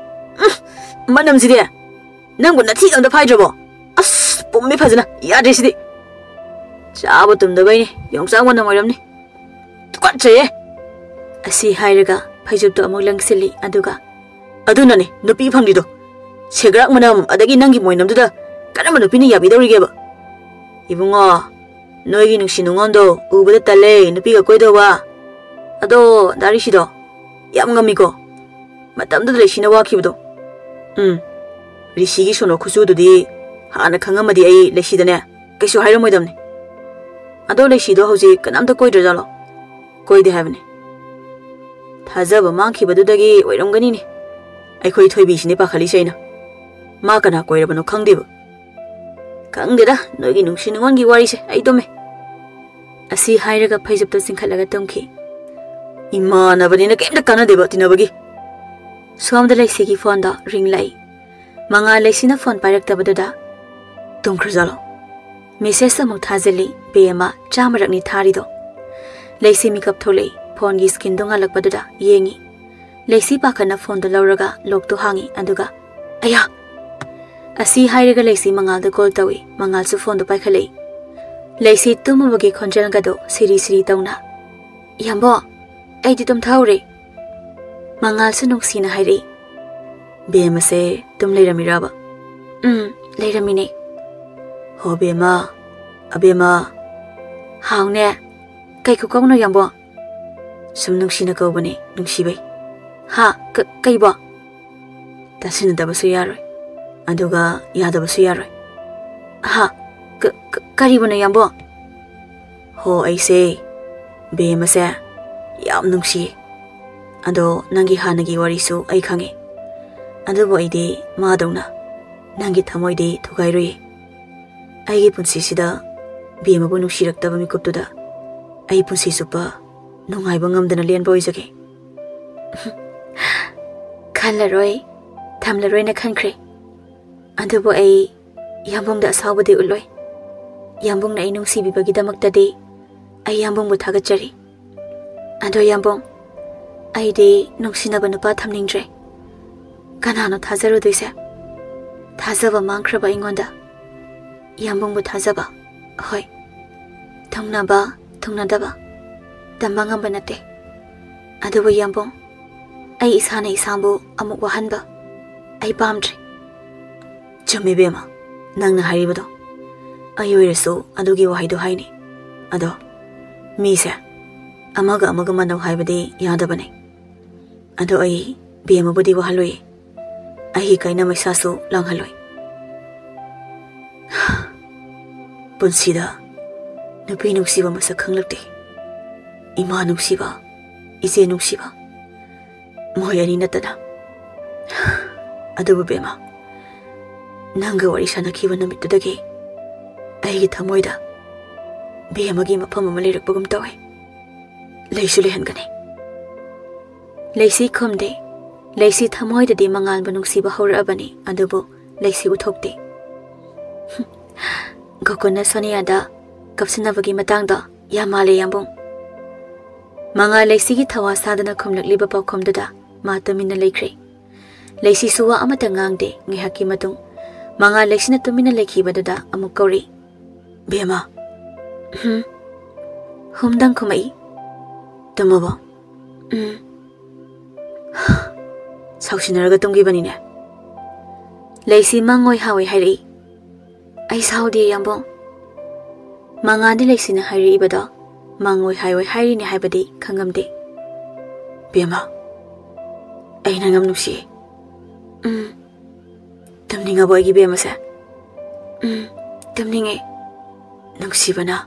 Manamside nangbu nathi amda phaidrabo. As pommi phajana yadre sidi. Chaba tumdabaini yongchang wana moiramni. Tukatche. Asi hairaga phaijupto amuk langsili aduga. Adunani nupi phangdido. Segrak manam adagi nangi moinamduda karama nupini yabidawrigeba. Ibungo noigi nungshi nungondo ubada tale nupiga koidowa. Ado darishido yam ngamiko. Matamduda leshina wakibudo. Rishigi sono khusududi hana khangamadi ai leshidane kaisu hairamoidamni. Ado leshido hauji kanamta koidrajalo. Koide habne. Thajaba mangkhibadudagi oiramganini. Aikhoi thoibisine pakhali seina. Ma kana koirabano khangdeba. Khangdeda noigi nungshi nungongi warise ai tome. Asi hairaga phaijupta singkhalaga tomki. Imana banina kemda kana deba tinabagi. Somda laisigi fonda ring lai. Manga laisina phone pairaktabaduda tumkhrzalo. Message amuk thajali bema chamarakni tharido. Laisi makeup tholei phone gi screen donga lakpaduda yengi. Laisi pakhana phone do lauraga lock to hangi aduga aya. Asi hairaga laisi mangal da call tawi mangal su phone do paikhalei. Laisi tumabagi khonjal gado siri tauna. Yambo aidi tum thaure. Mangal su nungsina hairi. Bema se tum leiramiraba. Leiramine. Ho bema abema haune kai ku kongno yambo. Sum nungsina kawbane nungsibai. Ha kaiba. Tasina dabasu yaroi. Aduga yadabasu yaroi. Ha karibana yambo. Ho aise bema se yam nungsi. Ado nangi hanagi warisu ai khange. Adubo aide madawna nangi thamoide thugairoi. Aigi punsi sida bema bu nungsirakta mikuptuda ai punsi supa nungaiba ngamdana lianba oijage. Khallaroi thamlaroi na khankre. Adubo ai yambongda asawbade uloi. Yambongna ai nungsibibagidamaktade ai yambongbu thagachari. Ado yambong, aidi nungsinaba nupa thamningdre. Kanano thazarudoise? Thazaba mangkraba ingonda. Yambongbu thazaba, hoi. Thungnaba, thungnadaba. Tamba ngamba nate. Adubu yambong, ai isana isambu amuk wahanba. Ai pamdre. Chumi bema, nangna haribado. Ai oirasu adugi wahaidu haini. Ado, mise. Amaga manau haibadi yadabane. Ado ai bema budi wahaloi. Ai kaina maisasu langhaloi. Punsida, nupi nungsiba masak khanglakte. Ima nungsiba, ise nungsiba. Moyani natana. Adubu bema. Nanga wari sanakiba namitudagi. Ai thamoida. Bemagi mafam ama leirakpagum tawe. Leisu lehangane. Leisi khumde. Leisi thamoidadi mangalba nungsiba haurabani. Adubu leisi uthokte. Gokona Soniyada kapsanabagi matangda yamale yambong. Manga leisi gi thawa sadana khumlakliba paukhomdada matamina leikre. Leisi suwa amata ngangde ngihaki matung. Manga leisina tumina lekhibadada amuk kauri. Bema. Humdang khumai. Tumaba. Saushinaraga tumgibanine. Leisi mangoi hawi hairi. Ai saudi yambong. Mangadi leisina hairi ibada. Mangoi hawi hairi ni haibadi khangamde. Bema. Ai nangam nusi. Tamninga boy gi bema sa. Tamninge. Nungsibana.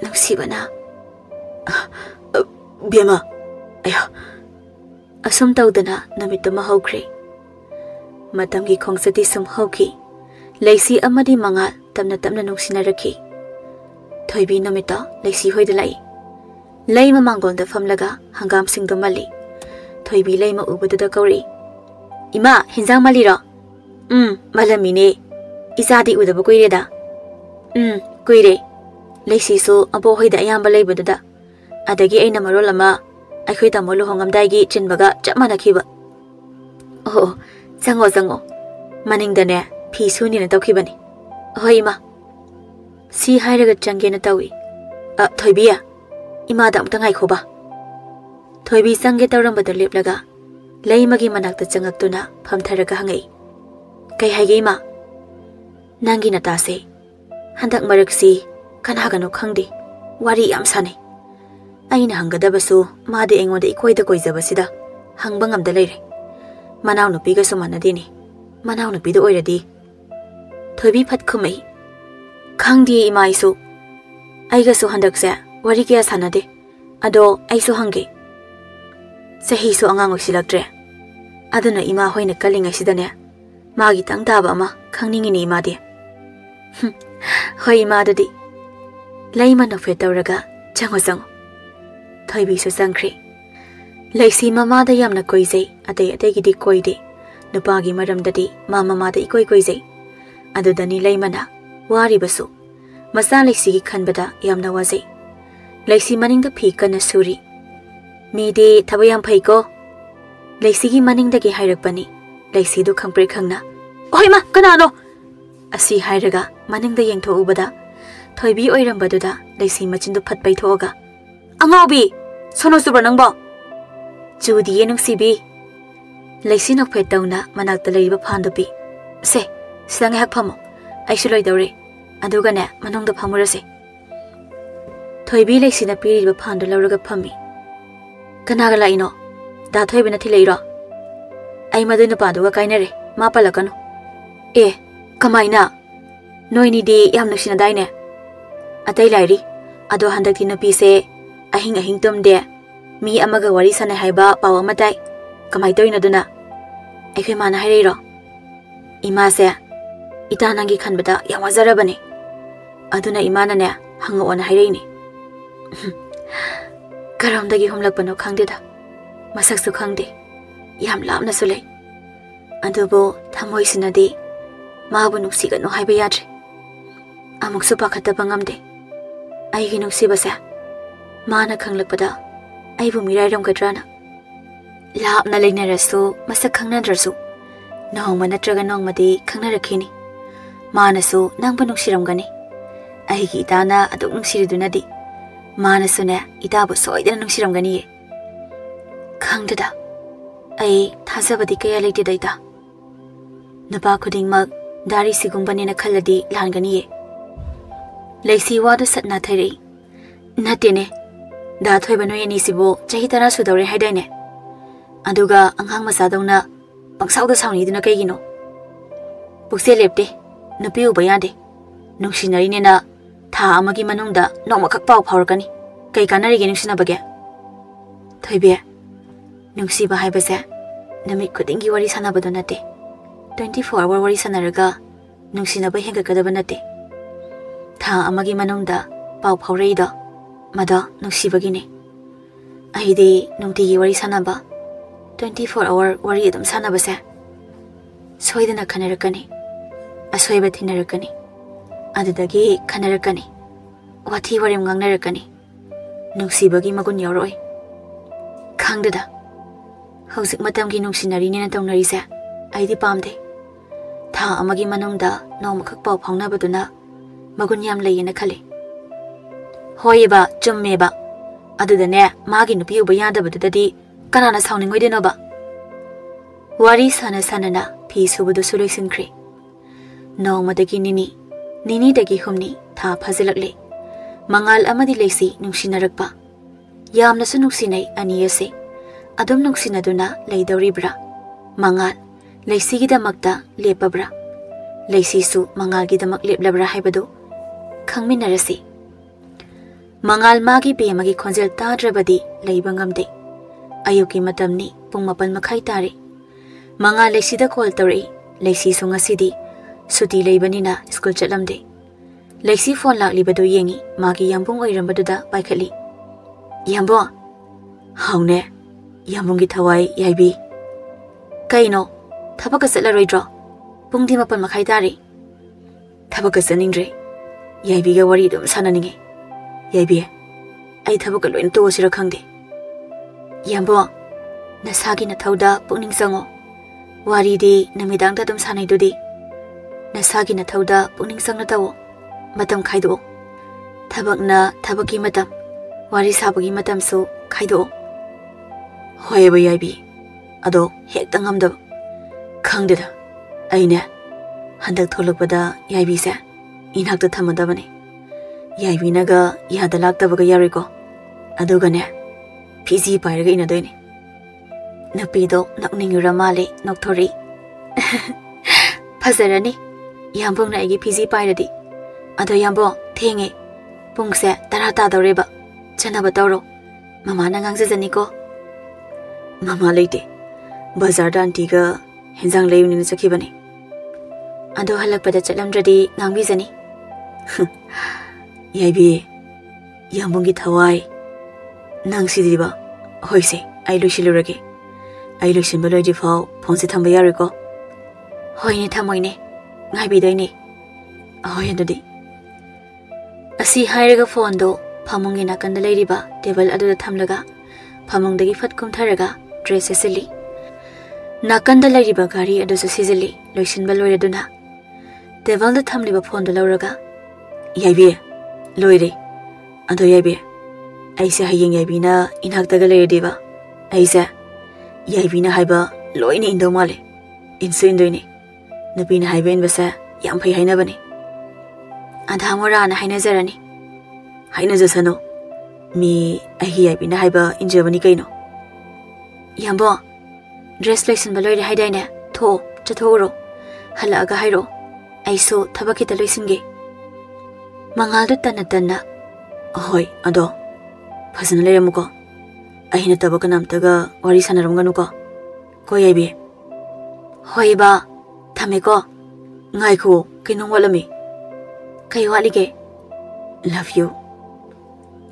Nungsibana. Bema. Aya. Asum taudana namitama hokre. Matamgi khongsati sum hoki. Leisi amadi mangal tamna nungsinaraki. Thoibi namita leisi hoida lai. Leima mangolda famlaga hangam singdo mali. Thoibi leima ubadada kauri. Ima hinjang maliro. Malamine. Izadi udaba kuireda. Kuire. Leisi so abo hoida ayamba leibadada. Adagi aina marolama. Aikoi tamo luhongamdaigi chinbaga chapmanakiba. Oh, zango. Maningdane phi sunina tawkhibani. Hoi ima. Si hairaga changena tawi. Thoibiya. Ima da amta ngaikhoba. Thoibi sange tawrambada leplaga. Leimagi manakta changaktuna phamtharaga hangai. Kai haige ima. Nangi natase. Handak maraksi kanagano khangdi. Wari yam sane. Aina hangadabasu made engoda ikoida koizabasida hangba ngamda leire. Manaw nupiga sumanadini. Manaw nupido oiradi. Thoibi phat khumai. Khangdi ima isu. Aiga su handakse wari kya sanade. Ado aisu hange. Sahi su angang osilaktre. Aduna ima hoina kalinga sidane. Magi tangtaba ama khangningini ima de. Hoi ima dadi. Laima no fetawraga chango. Thoibi su sangkre. Leisi mamada yamna koizei atei gidi koide. Nupagi maramdadi mamada ikoi koizei. Adudani leimana wari basu. Masa leisi gi khanbada yamna wazei. Leisi maningda phi kana suri. Midi thabayam phaiko. Leisi gi maningdagi hairakpani. Leisi du khangpre khangna. Oima kanano. Asi hairaga maningda yengtho ubada. Thoibi oirambaduda leisi machindu phatpai thoga. Angaubi sono subra nangbo. Judi nungsibi. Leisi nokphe tawna manakta leiba phandupi. Se sidang hak phamo. Aishu loidawre. Adugane manongda phamurase. Thoibi leisi na piriba phandu lawraga phami. Kanaga laino. Da thoibi na thileiro. Ai madu nupaduga kainare. Ma palakano. Kamaina. Noini di yam nuksina daine. Atai lairi. Ado handakti nupise ahing tumde. Mi amaga wari sana haiba pawa matai. Kamai toina duna. Aikwe mana hairiro. Ima se. Ita nangi khanbada yamazarabane. Aduna imana ne hanga ona haireini. Karamdagi humlakpano khangdeda. Masaksu khangde. Yam lapna sulei. Adubo thamoi sinadi. Mabu nuksigano haiba yadre. Amuksu pakhataba ngamde. Aigi nuksibase. Mana khanglakpada aibu mirairamgadrana. Lapna legnarasu masak khangnadrasu nongma natraga nongmadi khangnarakhini. Manasu nangba nungsiramgani. Aigi itana aduk nungsiridunadi manasune itabu soidana nungsiramgani. Khangdada ai thazabadi kaya leitida ita. Napa khudingmak dari sigumbanina khalladi langani. Leisi wadu satna thairi. Natine da thoibano yani sibo chahi tara sudore haidaine. Aduga anghang masadawna pangsawda sawniduna kaygino. Pukse lepte nupi uba yade. Nungsinarine tha amagi manungda nongmakak pau phawrakani. Kai kanarige nungsinabage. Thoibe nungsiba haibase namit khudingi wari sanabado nate. 24-hour wari sanaraga nungsinaba hengakadaba nate. Tha amagi manungda pau phawreida mada nungsibagine. Ahidi nungtigi wari sanaba 24-hour wari adum sanabase soidana khanarakani. Asoiba thinarakani. Adudagi khanarakani. Wathi warim ngangnarakani. Nungsibagi magun yauroi. Khangdada hauzik matamgi nungsinarine na tawnarise aidi pamde. Tha amagi manungda nongmakhak pau phawnabaduna magun yam leyena khale. Hoyeba chummeba adudane magi nupi uba yadabadudadi kanana sawninghoidenoba. Wari sana sanana phi subudu suloisinkhre. Nongmadagi nini dagi humni tha phazilakle. Mangal amadi leisi nungsinaragpa. Yamnasu nungsinai ani ase adum nungsinaduna leidoribra. Mangal leisigidamakta lepabra. Leisisu mangalgidamak leplabra haibadu khangminarasi. Mangal magi bemagi khonjel tadrabadi leiba ngamde. Ayuki matamni pung 8 makhai tare. Mangal leisida call tawri. Leisisu ngasidi suti leibanina school chatlamde. Leisi phone laklibadu yengi magi yambung oirambaduda paikhali. Yambo haune yambungi thawai yaibi. Kaino thabaka satlaroidro pungdi 8 makhai tare. Thabaka saningre yaibi ga wari dum sananinge. Yaibi ai thabaka loin to sira khangde. Yambo nasagi na thauda pungning sango. Wari di namidangda dum sanai dudi. Nasagi na thauda pungning sangna tawo matam khaido. Thabakna thabaki matam wari sabagi matam su khaido. Hoyeba yaibi ado hekta ngamdaba. Khangdeda aine handak tholakpada yaibi se inhakta thamadabane. Yaibi naga yada laktabaga yariko. Adugane piji pairaga inadoine. Napido nakningira male nokthori. Phazarani yambung na igi piji pairadi. Ado yambo thenge pungse tarata dawreba chanaba tawro. Mama na ngangjajani ko. Mama leite bazar dantiga henzang leunina chakhibani. Ado halakpada chatlamdradi ngangbijani. Yaibi yambungi thawai nangsidiba hoise ai loisilurage. Ai loisinba loidi phau phonse thamba yariko. Hoine thamoine ngaibidoine. Ahoy adudi asi hairaga phone do phamungi nakanda leiriba table aduda thamlaga phamungdagi fatkum tharaga dress esili. Nakanda leiriba gari adusu sizili loisinba loiraduna table da thamliba phone do lauraga. Yaibi loire ado yaibi aise hayeng yaibina inhaktaga leiradiba aise yaibina haiba loine indo male insu indoine. Napina haiba inbasa yam phai hainabani. Adhamora na hainazarani. Hainazasano mi ahi yaibina haiba injabani kaino. Yambo dress lesson baloire haidaine tho chathoro halaga hairo aiso thabakita loisinge. Mangaldu tanna ahoy ado phasana leiramuko. Ahina tabaka namtaga wari sanaramganuko. Ko yaibi hoiba thameko ngaikho kinong walami. Kai walige love you.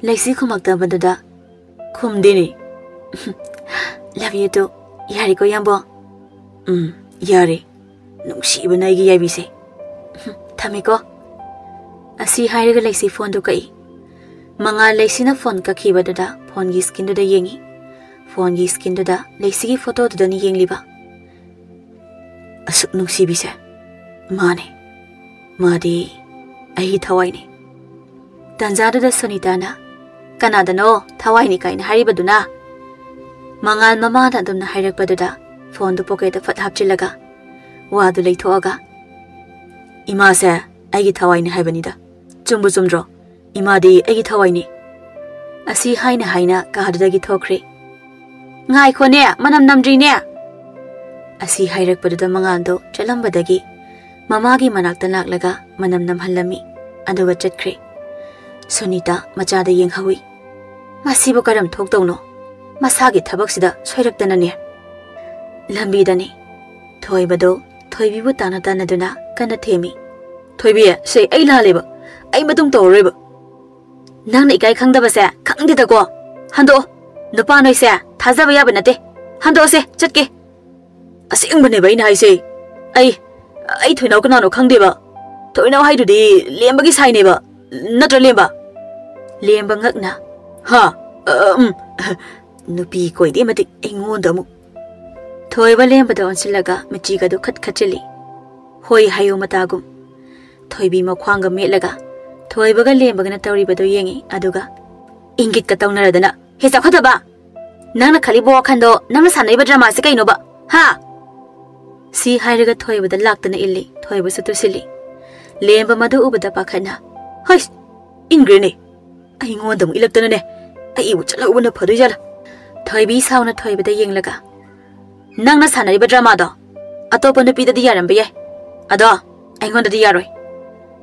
Leisi khumakta badada khumdini. Love you too. Yari ko yambo. Yari nungshi banai gi yabise. Thameko asi hairaga leisi phone do kai. Mangal leisina phone kakibadada phone gi screen duda yengi. Phone gi screen duda leisigi photo duda ni yengliba. Asuk Nungshi bise. Mane. Madi ai thawai ni. Tanza duda Sonita na. Kanada no thawai ni kain haribaduna. Mangal mama da dum na hairakbaduda phone du pocket da fat hapchilaga. Wa du leithoaga. Ima se ai thawai ni haibanida. Chumbu chumdro. Imadi ai thawai ni. Asi haina haina kahadagi thokre. Ngai khone manam namdri ne. Asi hairakbaduda mangando chalambadagi mamagi manakta laklaga manam namhallami aduga chatkre. Sonita machada yenghawi. Masibu karam thokdawno. Masagi thabaksida soiraktanane. Lambidani. Thoibado thoibibu tana tanaduna kana themi. Thoibi sei ai laleba. Ai matung toreba. Nang na ikai khangdaba se khangdida ko. Hando nupa noi se thajaba yaba nate. Hando se chatke. Asingbane bai nai se. Ai thoinau kana no khangdeba. Thoinau haidudi lembagi saineba. Natra lemba. Lemba ngakna. Ha. Nupi koi di matik ingonda mu. Thoiba lemba da onsilaga michiga do khat khatchili. Hoi hayo matagum. Thoibi ma khwanga melaga. Thoibaga lembaga na tawri bado yengi aduga. Ingit ka tawnaradana. He sakhata ba. Nangna khali bo khando namna sanaiba drama se kaino ba. Ha. Si hairaga thoiba da laktana illi. Thoiba su tusili. Lemba madu ubada pakhana. Hais. Ingrene. Ai ngonda mu ilaktana ne. Ai u chala ubana phadu jala. Thoibi sauna thoiba da yenglaga. Nangna sanaiba drama do. Atopa nupi da yaram ba ye. Ado ai ngonda di yaroi.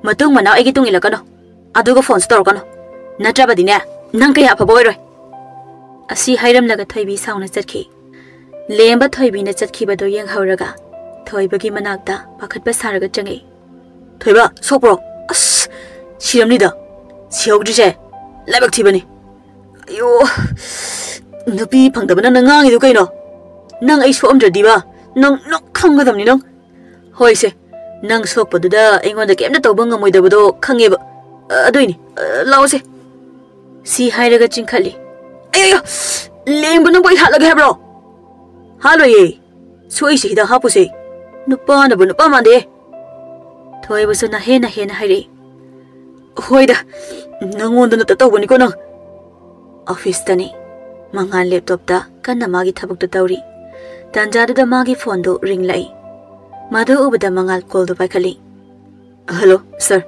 Matung mana ai gitung ilakano. Aduga phone store kano. Natrabadi ne. Nang kaya pa boy roi. Asi hairam laga thoibi sauna chatki. Lemba thoibi na chatki bado yeng hauraga. Thoibagi manakta pakhatba saraga changi. Thoiba sokro. As siramni da. Siogri se. Labak thibani. Ayo. Nupi phangdabana nangang idu kaino. Nang ai somdradi ba. Nang khangadamni nang. Hoi se. Nang sokpaduda aingonda kemna tawba ngamoidabado khangeba. Adoini. Lao se. Si hairaga chingkhali. Ayo. Lemba nang bai halaga hebro. Halo ye. Soi se hida hapu se. Nupa na bu nupa mande. Thoiba su na hena hairi. Hoida. Nangonda na tatawani ko nang. Office tani. Mangan laptop da kanna magi thabuk da tawri. Tanjadu da magi phone do ring lai. Madu ubada mangal call do paikali. Hello, sir.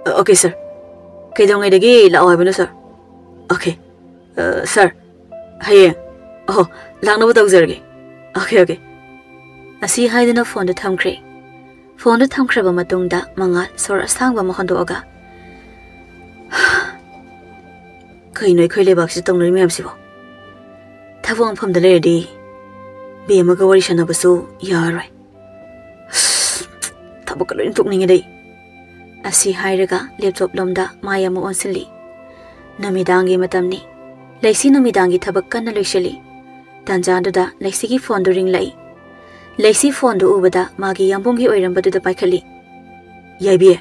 Okay, sir. Kaidongai dagi lao habino, sir. Okay. Sir. Haye. Oh, langna bu tawjarge. Okay. Asi haidana phone do thamkre. Phone do thamkraba matungda mangal sor asangba ma hondoga. Kainoi khoile baksi tongnoi mem sibo. Thabong pham da lerdi. Bemaga wari sanabasu yaroi. Tabukalo intukningi day. Asi hairaga laptop lomda maya mo onsili. Namidangi matamni. Laisi namidangi tabakkan na loisili. Tanjandada laisigi phone do ring lai. Laisi phone do ubada magi yambungi oirambadu da paikali. Yaibi.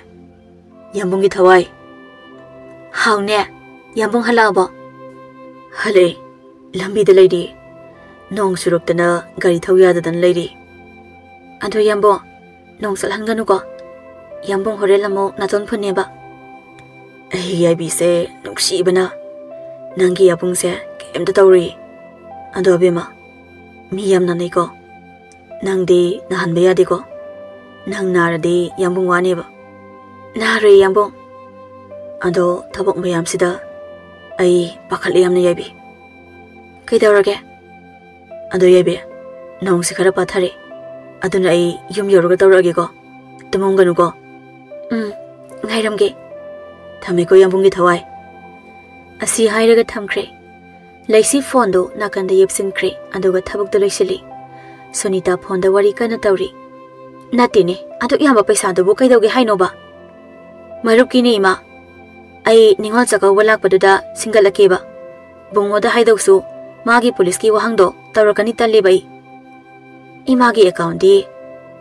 Yambungi thawai. Haune. Yambung halabo. Hale. Lambi da lady. Nong suruktana gari thawyada dan lady. Ado yambo. Nong salhanganu ko. Yambong horelamo naton phuneba. Yaibi se nungshi bana. Nangi yabung se kem da tawri. Ado bema. Mi yam nanai ko. Nang de nahan beya de ko. Nang nara de yambong waneba. Nare yambong. Ado tabok mayam sida. Ai pakal yam na yaibi. Kay dawrage. Ado yaibi. Nong si khara pathare. Aduna ai yum yoruga tawrage ko. Tumonganu ko. Ngairamge. Thame ko yambungi thawai. Asi hairaga thamkre. Laisi phone do nakanda yepsinkre aduga thabuk do loisili. Sonita phone da wari kana tawri. Natine adu yamba paisa do bu kaidauge hainoba. Marupkini ima. Ai ningol chaka walak paduda singalakeba. Bungo da haidausu magi police ki wahangdo tawrakani talebai. Imagi account di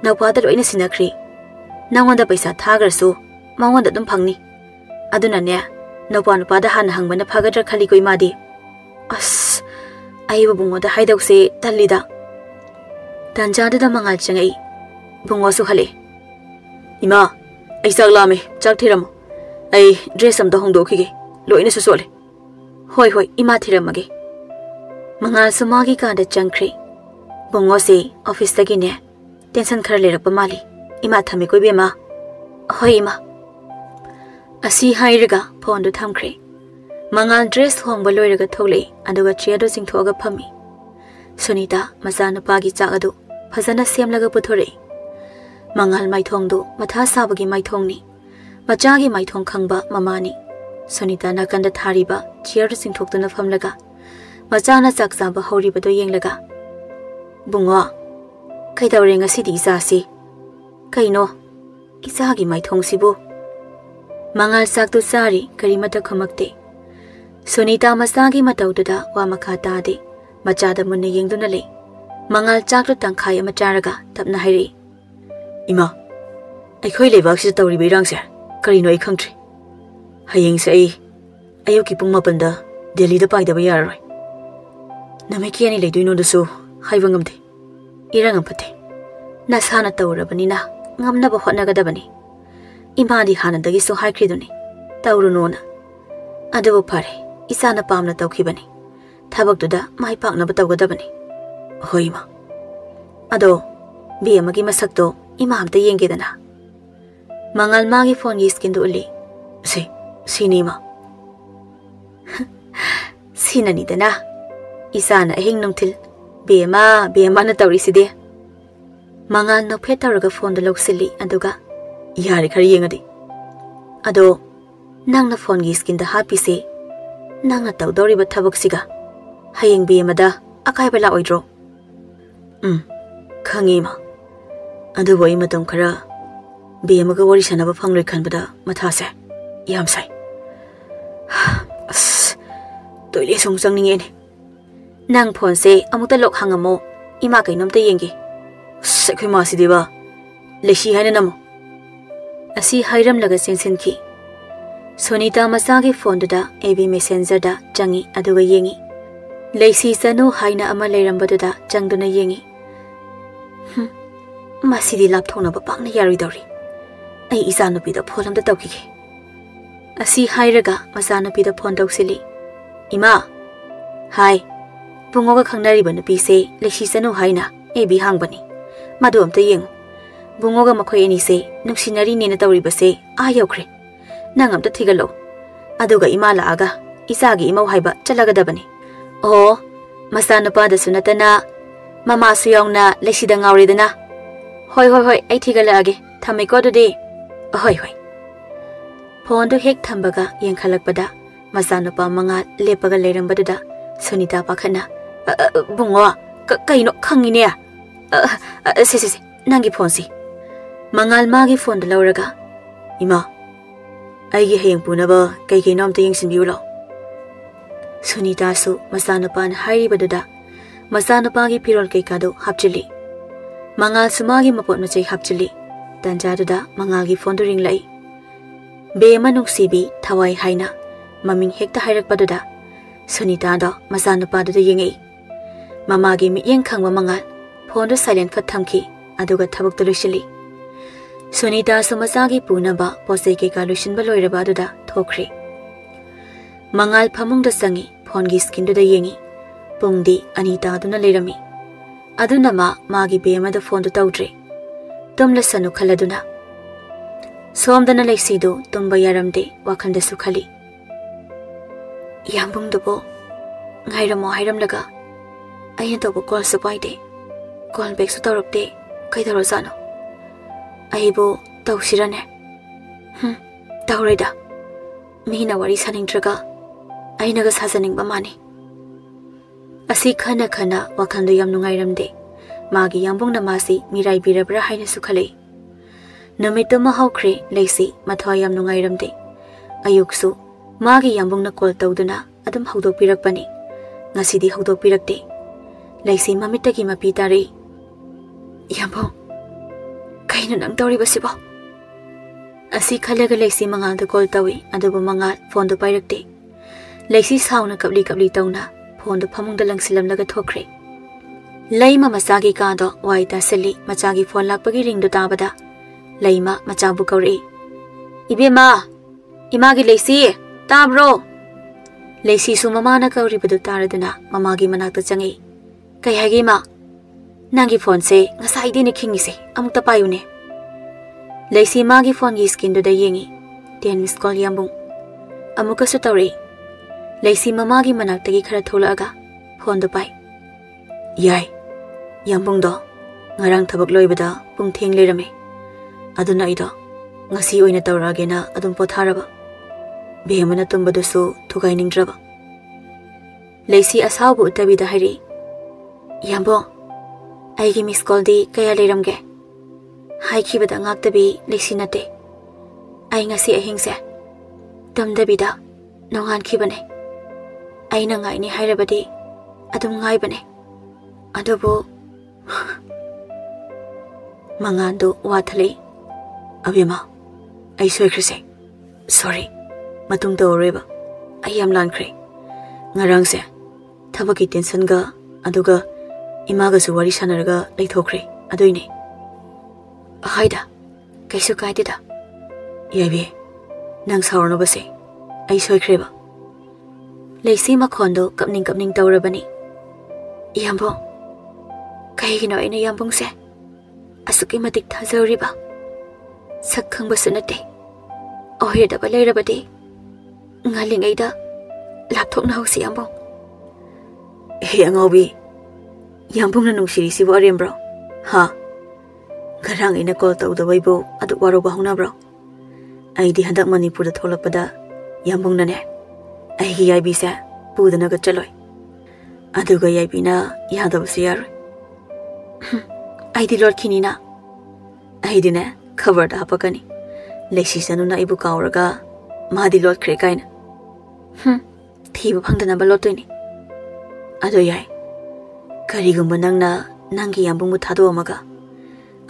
nawpa da loina sinakri. Nangonda paisa thagrasu mangonda dum phangni. Aduna ne नौपा नुपादा हाना हंगबना फगद्रा खली को इमादी अस आइबा बुंगोदा हाइदौसे तल्लीदा तंजादुदा मंगाल चंगई बुंगोसु हले इमा आई चाक लामे चाक theorem आई dress अमदा होंदोखिगे लोइनसु सोले होय होय इमा थिरमगे मंगाल सुमागी कांदा चंख्रे बुंगोसे office तगिने tension खर लेरप माली इमा थमे कोई बेमा होय इमा असी हाइरगा फोन दु थमख्रे मंगाल ड्रेस होंग लोइरगा थोले अदुगा चेयरदो चिंगथोगा फमी सुनीता मचा नुपागी चाक अदु फजना सेमलगा पुथोरे मंगाल माइथोंदो मथा साबगी माइथोंगनी मचागी माइथोंग खंगबा ममानी सुनीता नाकंदा थारीबा चेयरदो चिंगथोक्तुना फमलगा मचाना चाक चाबा हौरिबदो येंगलगा बुंगो कइदौरे ngasiदी इसासी कइनो इसागी माइथोंगसिबो मंगाल चाकदो चारी करिमता खमक्ते सुनीता मसागी मतौदुदा वा मखा तादे मचादा मुन्ने येंगदुना ले मंगाल चाकदो तंखाय अमा चारगा तपना हाइरे इमा अखोई लेबाक्सि तौरिबे रांगसे करिनो आई खंगथ्रे हयेंसे आई अयोकी पुंग मापनदा दिल्लीदा पाइदबा याररोय नमेकी अनि लेदुइनोदसु हाइबा ngamde irangam phate nasana tawrabani na ngamnaba hotnagadabani imadi hanadagi so haikriduni tawrunona adubu phare isana pamna tawkhibani thabakduda mai paknaba tawgadabani hoima ado biamagi masakto imamta yengedana mangal magi phone gi skin du uli sinima sinani dana isana hing nungthil Bema na tawri side mangal no phetaraga phone da loksili aduga yari khari yengadi ado nangna phone gi skin da happy se nangna tawdori ba thabak siga hayeng bema da akai bala oidro khangi ma adu boi matam khara bema ga wari sanaba phangloi khanbada matha se yam sai as toile song changninge ne nang phone se amuta lok hangamo ima kainomta yenge sekhoi ma sidiba leshi haina namo asi hairam laga sensenki sonita masagi phone da ab messenger da changi aduga yengi leisi sanu haina ama leirambada da changduna yengi masidi lapthona ba pakna yari dori ai isanu pi da pholam da tawki asi hairaga masana pi da phone tawsili ima hi bungoga khangnari ban pi se leshi sanu haina ebi hangbani madu amta yeng bungoga makhoi ani se nungsinari ne na tawri base a yaukhre nang amta thigalo aduga imala aga isagi imau haiba chalaga dabani o masana pa da sunatana mama suyongna leshi da ngawri dana hoi ai thigala age thamai ko de hoi phone du hek thambaga yengkhalakpada masana pa manga lepaga leirambadu da sunita pakhana bungo kaino khangine se nangi phone si mangal magi phone da lauraga ima aigi heng punaba kai nom ta yengsin biulo sunita su masana pan hairi badada masana pagi pirol kai kado hapchili mangal sumagi mapot na chai hapchili tanjadu da mangal gi phone du ring lai be manung sibi thawai haina maming hekta hairak padada sunita da masana pa da yengai mama gi mi yeng khangwa mangal phone du silent phat thamki aduga thabuk tu lushili sunita samasa gi puna ba pose ke ka lushin ba loira ba da thokri mangal phamung da sangi phone gi skin du da yengi pungdi anita duna leirami aduna ma gi be ma da phone du tawdre tumla sanu khaladuna somdana leisi do tumba yaramde wakhanda su khali yambung du bo ngairamo hairam laga ayin to call su paide call back su tawrapte kaidaro sano aibo tawsirane tawreda mina wari saningtraga ainaga sasaning ba mani asi khana wakhandu yam nungairamde magi yambung na masi mirai birabra haina su khale namitu ma hawkhre leisi mathwa yam nungairamde ayuksu magi yambung na call tawduna adum hawdok pirakpani ngasidi hawdok pirakte leisi mamitagi mapi tare yambung kaino nang tawri basibo Asi khalaga Lexi Mangal da call tawi adubu Mangal phone do pairakte. Lexi sauna kapli tauna phone do phamung da langsilam laga thokre. Laima masagi ka do waita sali machagi phone lakpagi ring do tabada. Laima machabu kauri. Ibema imagi Lexi tabro. Lexi su mama na kauri badu taraduna mamagi manakta changi. Kay hagi ma nangi phone se ngasai din khingi se amukta payune. Lexi magi phone gi screen do da yengi 10 miss call yambung amuka su tawri Lexi mama gi manakta gi khara tholaga phone do pai yai yambung do ngarang thabak loibada pung theng lerame aduna ido ngasi oina tawrage na adum potharaba behemana tumbadu su thugai ningdraba Lexi asabu utabi da hari yambung aigi miss call di kaya leramge hai ki bada ngak tabi Lexi nate ai ngasi ahingse tamdabi da nongan ki bane ai na ngai ni hairabadi adum ngai bane adobo mangando wathale abema ai soikrese sorry matung do reba ai am lankre ngarang se thabaki tension ga aduga imaga su wari sanaraga leithokre adoine Haida, kaisu kaidida. Yabi, nang saurno base. Ai soikreba. Lexi makhondo kapning tawrabani. Yambong. Kaigino ina yambong se. Asuki matik thazariba. Sakhang basunate. Ohirda balairabadi. Ngaling aida. Lapthok na hausi yambong. Angobi. Yambong na nungshiri si warem bro. Ha. Garang ina call tau da waibo adu waro bahuna bro ai di handak Manipur da tholakpada yambung na ne ai gi ai bisa pudana ga chaloi adu ga ai bina yada basiyar ai di lord kinina ai di ne cover da hapakani Lexi sanu na ibu kauraga ma di lord kre kaina thiba phangdana ba lotoi ni adu yai karigumba nangna nangi yambung mu thado amaga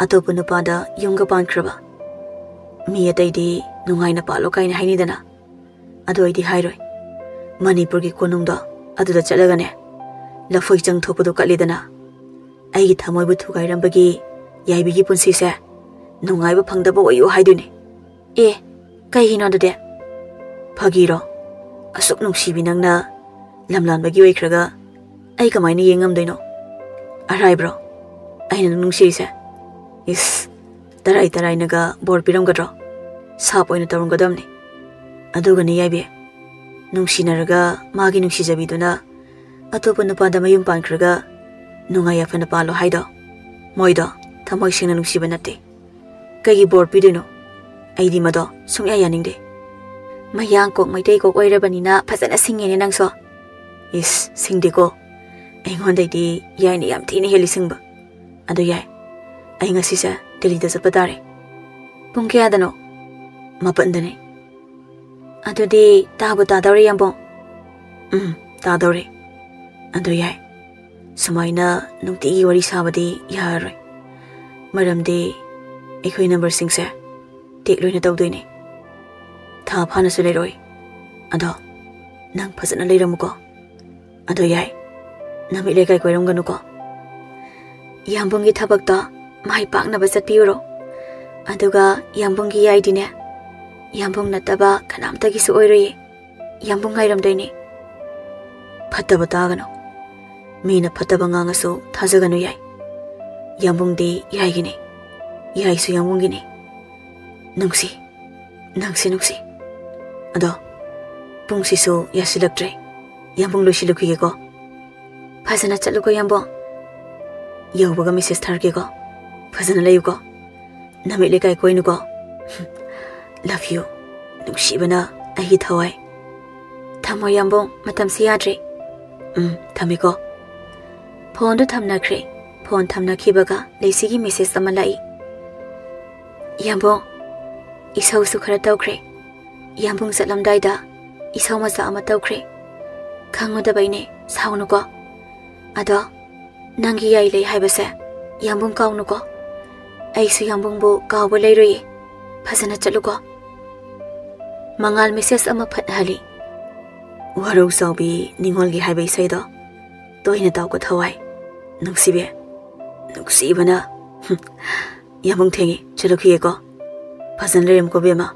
Athouba nupada yunga pankraba mi ataidi nungai na palo kaina haini dana ado idi hairoi Manipur gi konung da adu da chalaga ne lafoi chang thopu do kali dana ai gi thamoi bu thugai rambagi yai bi gi punsi se nungai ba phangda bo ayu haidune e kai hino da de phagiro asuk nungshi binangna lamlan bagi oikraga ai kamai ni yengam doino arai bro ai nungshi se Is tarai naga bor piram gadro sap oina tarung gadam ni aduga ni yaibe nungshi naraga magi nungshi jabiduna Athouba nupada mayum pankraga nungai afana palo haido moido thamoi singna nungshi banate kagi bor pidino aidi mado sungya yaningde mayang kok Meetei kok oirabanina phasana singene nangso is singdeko aingonda di yaini yam thini heli singba adu yai ai ngasi sa Delhi da sapatare pung kya dano mapandane adu di tabu ta dawri yambong ta dawri adu yai sumaina nungti wari sabadi yaroi maramdi ekhoi number singse tek loina tawdoine tha phana su leroi ado nang phasana leiramuko ado yai nami lekai koiramganu ko yambong gi thabak ta mai pak na basat piuro aduga yambong gi aidine yambong nataba khanam tagi su oiroi yambong ngairam doine phataba tagano mina phataba nganga su thajaganu yai yambong di yai gine yai su yambong gine nungsi ado pungsi su yasilaktre yambong losilukhi ko phasana chaluko yambong yaubaga message tharke ko Fazana layuko nami lekai koinuko love you nungshi bana ahi thawai thamo yambong matam siyadre thamiko phone do thamna kre phone thamna khibaga Lexi gi message samalai yambong isau su khara tawkre yambong salamdai da isau masa ama tawkre khangoda baine saunuko ado nangi yai lei haibase yambong kaunuko ai su yambong bo kaw bo leiroi phasana chaluko Mangal message ama phathali. Warau saubi ningolgi haibai saido. Toina tawko thawai. Nungsibe. Nungsibana. Yamung thengi chalukhiye ko. Phazan lerem ko bema.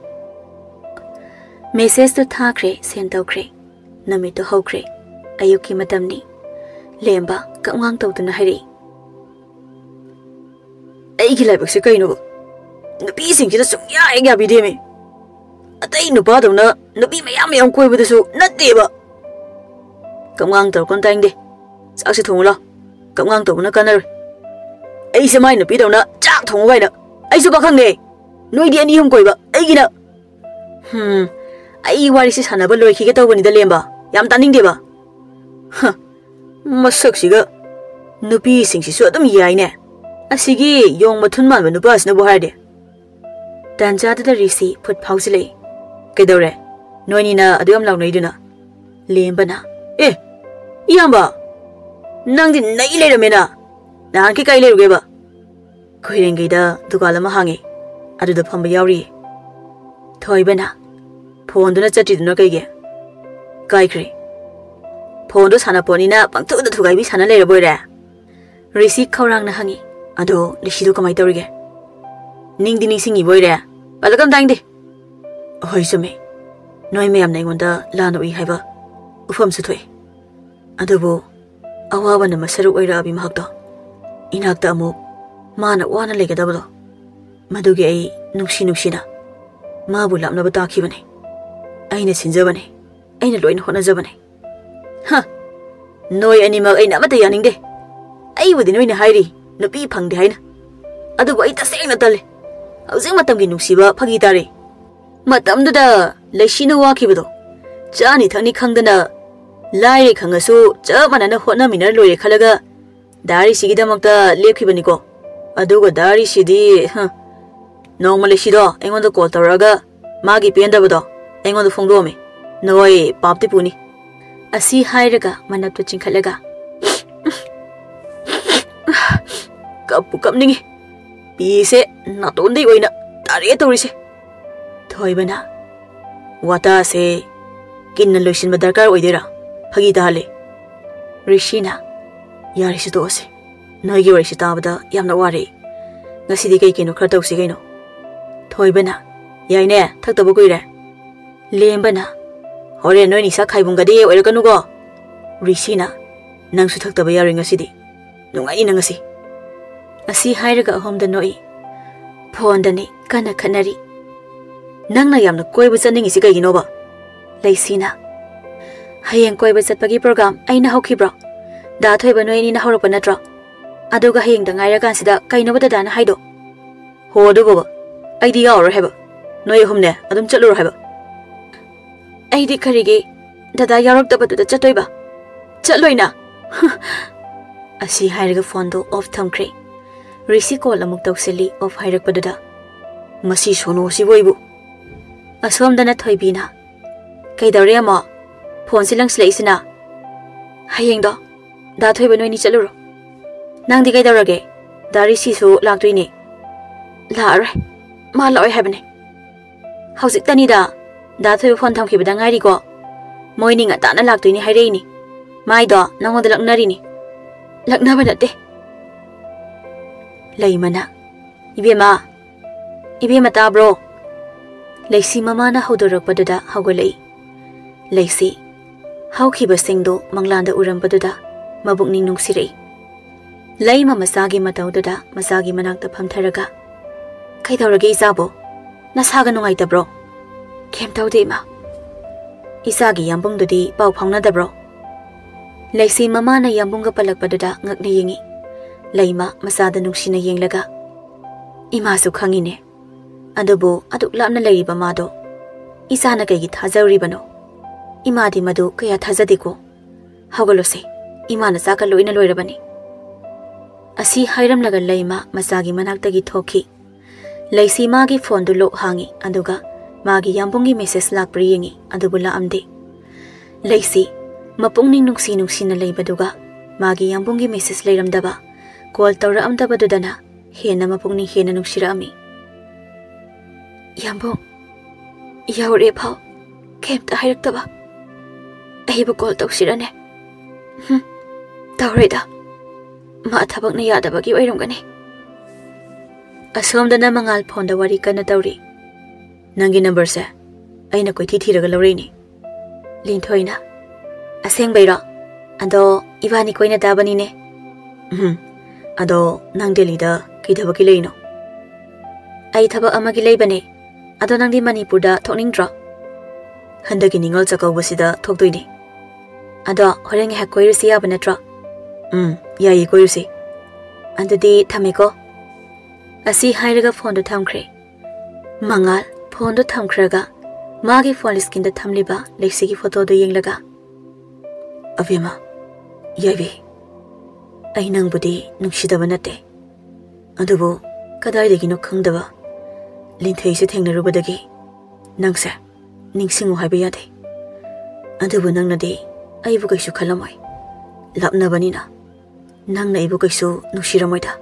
Message to thakre send tawkre. Nami to hokre. Ayuki matamni. Lemba kamngang tawduna hari. Aigi laibak se kaino. Nupi singchina sungya egya bideme. Atai nupa dawna nupi mayam koi budasu natteba. Kamngang taw kon taingde. Sakse thongula. Kamngang tawna kanar. Ai se mai nupi dawna chak thong waina. Ai su bakhang ne. Noi di ani hum koi ba. Ai gina. Ai wari se sanaba loi khige tawbani da lemba. Yam taning de ba. Ha. Masak siga. Nupi singsi su adum yai ne. Asigi yong mathun man nupa asna bo harde. Tanjada da risi put pausile. Kedore. Noini na adum law nei duna. Lembana. Iyamba. Nang di nai le ramena. Nan ki kai le ruge ba. Khoirengei da dukala ma hangi. Adu da phamba yauri. Thoibana. Phone duna chati duna kai ge. Kai kre. Phone do sana poni na pangtu da thugai bi sana le raboi ra. Risi khaurang na hangi. Ado lishi do kamai tawrige. Ning di ning singi boi ra. Balakam dang de. Hoi sume. Noi me am nei ngonda lana ui haiba. Ufam su thoi. Adubo awawa na masaru oira abi mahakdo. Inakta amu mana wana legadabado. Madugi ai nungshi na. Mabu lapna bataki bane. Aina sinjabane. Aina loin hona jabane. Ha. Noi animal aina mata yaning de. Ai wudi noi na hairi. Nupi phang de haina. Adubo ai taseng na tale. Hausing matamgi nungsiba phagi tare. Matamduda leishina wakibado. Chani thangni khangdana Lai Kangasu, German and Hona Minar Loy Kalaga, Dari Sigidamaka, Lekibanico, Aduga Dari Sidi, Normally Shido, Eng on the Kotaraga, Magi Piendabado, Eng on the Fondomi, Noi, Papti Puni. A sea Hidega, Manatu Chinkalaga. Kapu Kamning, Pise, not only Wina, Tarietorisi. Toibana. Wata say, Kin Lucian Madaka Widera. Pagi dahale. Rishina. Yari si dosi. Noigi wari si tabada yam na wari. Ngasi di kay kino krataw si kaino. Toiba na. Yay ne, tagtabo ko ire. Lemba na. Hore no ni sa kaibong gadi o ka nugo. Rishina. Nang su tagtabo yari ngasi di. Nungay na ngasi. Asi hayraga ahom da noi. Ponda ni kana kanari. Nang na yam na koy busa ning isi kay gino ba. Laisina. Hayeng koi basat pagi program aina hokibro da thoiba noi na horok panatro aduga hayeng da ngaira kan sida kaino bada dana haido ho do bo idea or heba noi humne adum chalur heba aidi kharige dada yarok da badu da chatoiba chaloina asi hairaga phone do off thamkre risi call amuk tawseli off hairak badada masi sono si boibu asom dana thoibina kaidare ma Phone silang slaisina. Hayeng do. Da thoiba noi ni chaluro. Nang di kay dawrage. Dari sisu laktui ni. La are. Ma loi habane. Hausik tani da. Da thoiba phone thamki bada ngari ko. Moi ni nga ta na laktui ni hairei ni. Mai do nang da laknari ni. Lakna ba natte. Laimana. Ibema ta bro. Laisi mama na hodorak badada hawgalai. Laisi. Haukiba singdo manglanda urambaduda mabukning nungsirei. Laima masagi matawdada masagi manakta phamtharaga. Kaidawrage isabo nasaga nungaitabro. Kem tawde ma. Isagi yambungdudi pau phaunadabro. Laisi mamana yambunga palakpaduda ngakna yengi. Laima masada nungsina yenglaga. Imasu khangine. Adubo aduk lamna leriba mado. Isana kaigi thajawribano. Imadi madu kaya thajadiko. Hawgalose. Imana saka loina loirabani. Asi hairam laga laima masagi manaktagi thoki. Laisi magi phone du lo hangi aduga magi yambungi message lakpri yengi adubula amde. Laisi mapungning nungsi na leibaduga magi yambungi message leiramdaba call tawra amdabadudana hena mapungning hena nungsira ami. Yambung yaure phau ꯀꯩꯝꯇ ꯍꯥꯏꯔꯛꯇꯕ ꯑꯩꯕꯨ call ꯇꯧꯁꯤꯔꯅꯦ ꯇꯧꯔꯣꯏꯗ ꯃꯥ ꯊꯕꯛꯅ ꯌꯥꯗꯕꯒꯤ ꯑꯣꯏꯔꯝꯒꯅꯤ ꯑꯁꯣꯝꯗꯅ ꯃꯉꯥꯜ ꯐꯣꯟꯗ ꯋꯥꯔꯤ ꯀꯟꯅ ꯇꯧꯔꯤ ꯅꯪꯒꯤ ꯅꯝꯕꯔꯁꯦ ꯑꯩꯅ ꯀꯣꯏꯊꯤ ꯊꯤꯔꯒ ꯂꯧꯔꯛꯏꯅꯤ ꯂꯤꯟꯊꯣꯏꯅ ꯑꯁꯦꯡꯕꯩꯔꯣ ꯑꯗꯣ 이반이 ꯀꯣꯏꯅ ꯇꯥꯕꯅꯤꯅꯦ ꯑꯗꯣ ꯅꯪ ꯗꯦꯜꯂꯤꯗ ꯀꯩ ꯊꯕꯛꯀꯤ ꯂꯩꯅꯣ ꯑꯩ ꯊꯕꯛ ꯑꯃꯒꯤ ꯂꯩꯕꯅꯦ ꯑꯗꯣ ꯅꯪꯗꯤ ꯃꯅꯤꯄꯨꯔꯗ ꯊꯣꯛꯅꯤꯡꯗ꯭ꯔꯣ ꯍꯟꯗꯛꯀꯤ ꯅꯤꯡꯉꯣꯜ ꯆꯥꯛꯀꯧꯕꯁꯤꯗ ꯊꯣꯛꯇꯣꯏꯅꯤ ꯑꯗꯣ ꯍꯣꯔꯦꯟ ꯉꯥꯏꯍꯥꯛ ꯀꯣꯏꯔꯨꯁꯤ ꯌꯥꯕ ꯅꯠꯇ꯭ꯔꯣ ꯌꯥꯏꯌꯦ ꯀꯣꯏꯔꯨꯁꯤ ꯑꯗꯨꯗꯤ ꯊꯝꯃꯦꯀꯣ ꯑꯁꯤ ꯍꯥꯏꯔꯒ ꯐꯣꯟꯗꯣ ꯊꯝꯈ꯭ꯔꯦ ꯃꯉꯥꯜ ꯐꯣꯟꯗꯣ ꯊꯝꯈ꯭ꯔꯒ 마기 폰 스킨다 탐리바 렉시기 포토도 ꯌꯦꯡꯂꯒ ꯑꯕꯦꯝꯃ ꯌꯥꯏꯕꯤ ꯑꯩ ꯅꯪꯕꯨꯗꯤ ꯅꯨꯡꯁꯤꯗꯕ ꯅꯠꯇꯦ ꯑꯗꯨꯕꯨ ꯀꯗꯥꯏꯗꯒꯤꯅꯣ ꯈꯪꯗꯕ ꯂꯤꯟꯊꯩꯁꯦ ꯊꯦꯡꯅꯔꯨꯕꯗꯒꯤ ꯅꯪꯁꯦ ꯅꯤꯡꯁꯤꯡꯉꯨ ꯍꯥꯏꯕ ꯌꯥꯗꯦ ꯑꯗꯨꯕꯨ ꯅꯪꯅꯗꯤ ꯑꯩꯕꯨ ꯀꯩꯁꯨ ꯈꯜꯂꯝꯃꯣꯏ ꯂꯥꯞꯅꯕꯅꯤꯅ ꯅꯪꯅ ꯑꯩꯕꯨ ꯀꯩꯁꯨ ꯅꯨꯡꯁꯤꯔꯝꯃꯣꯏꯗ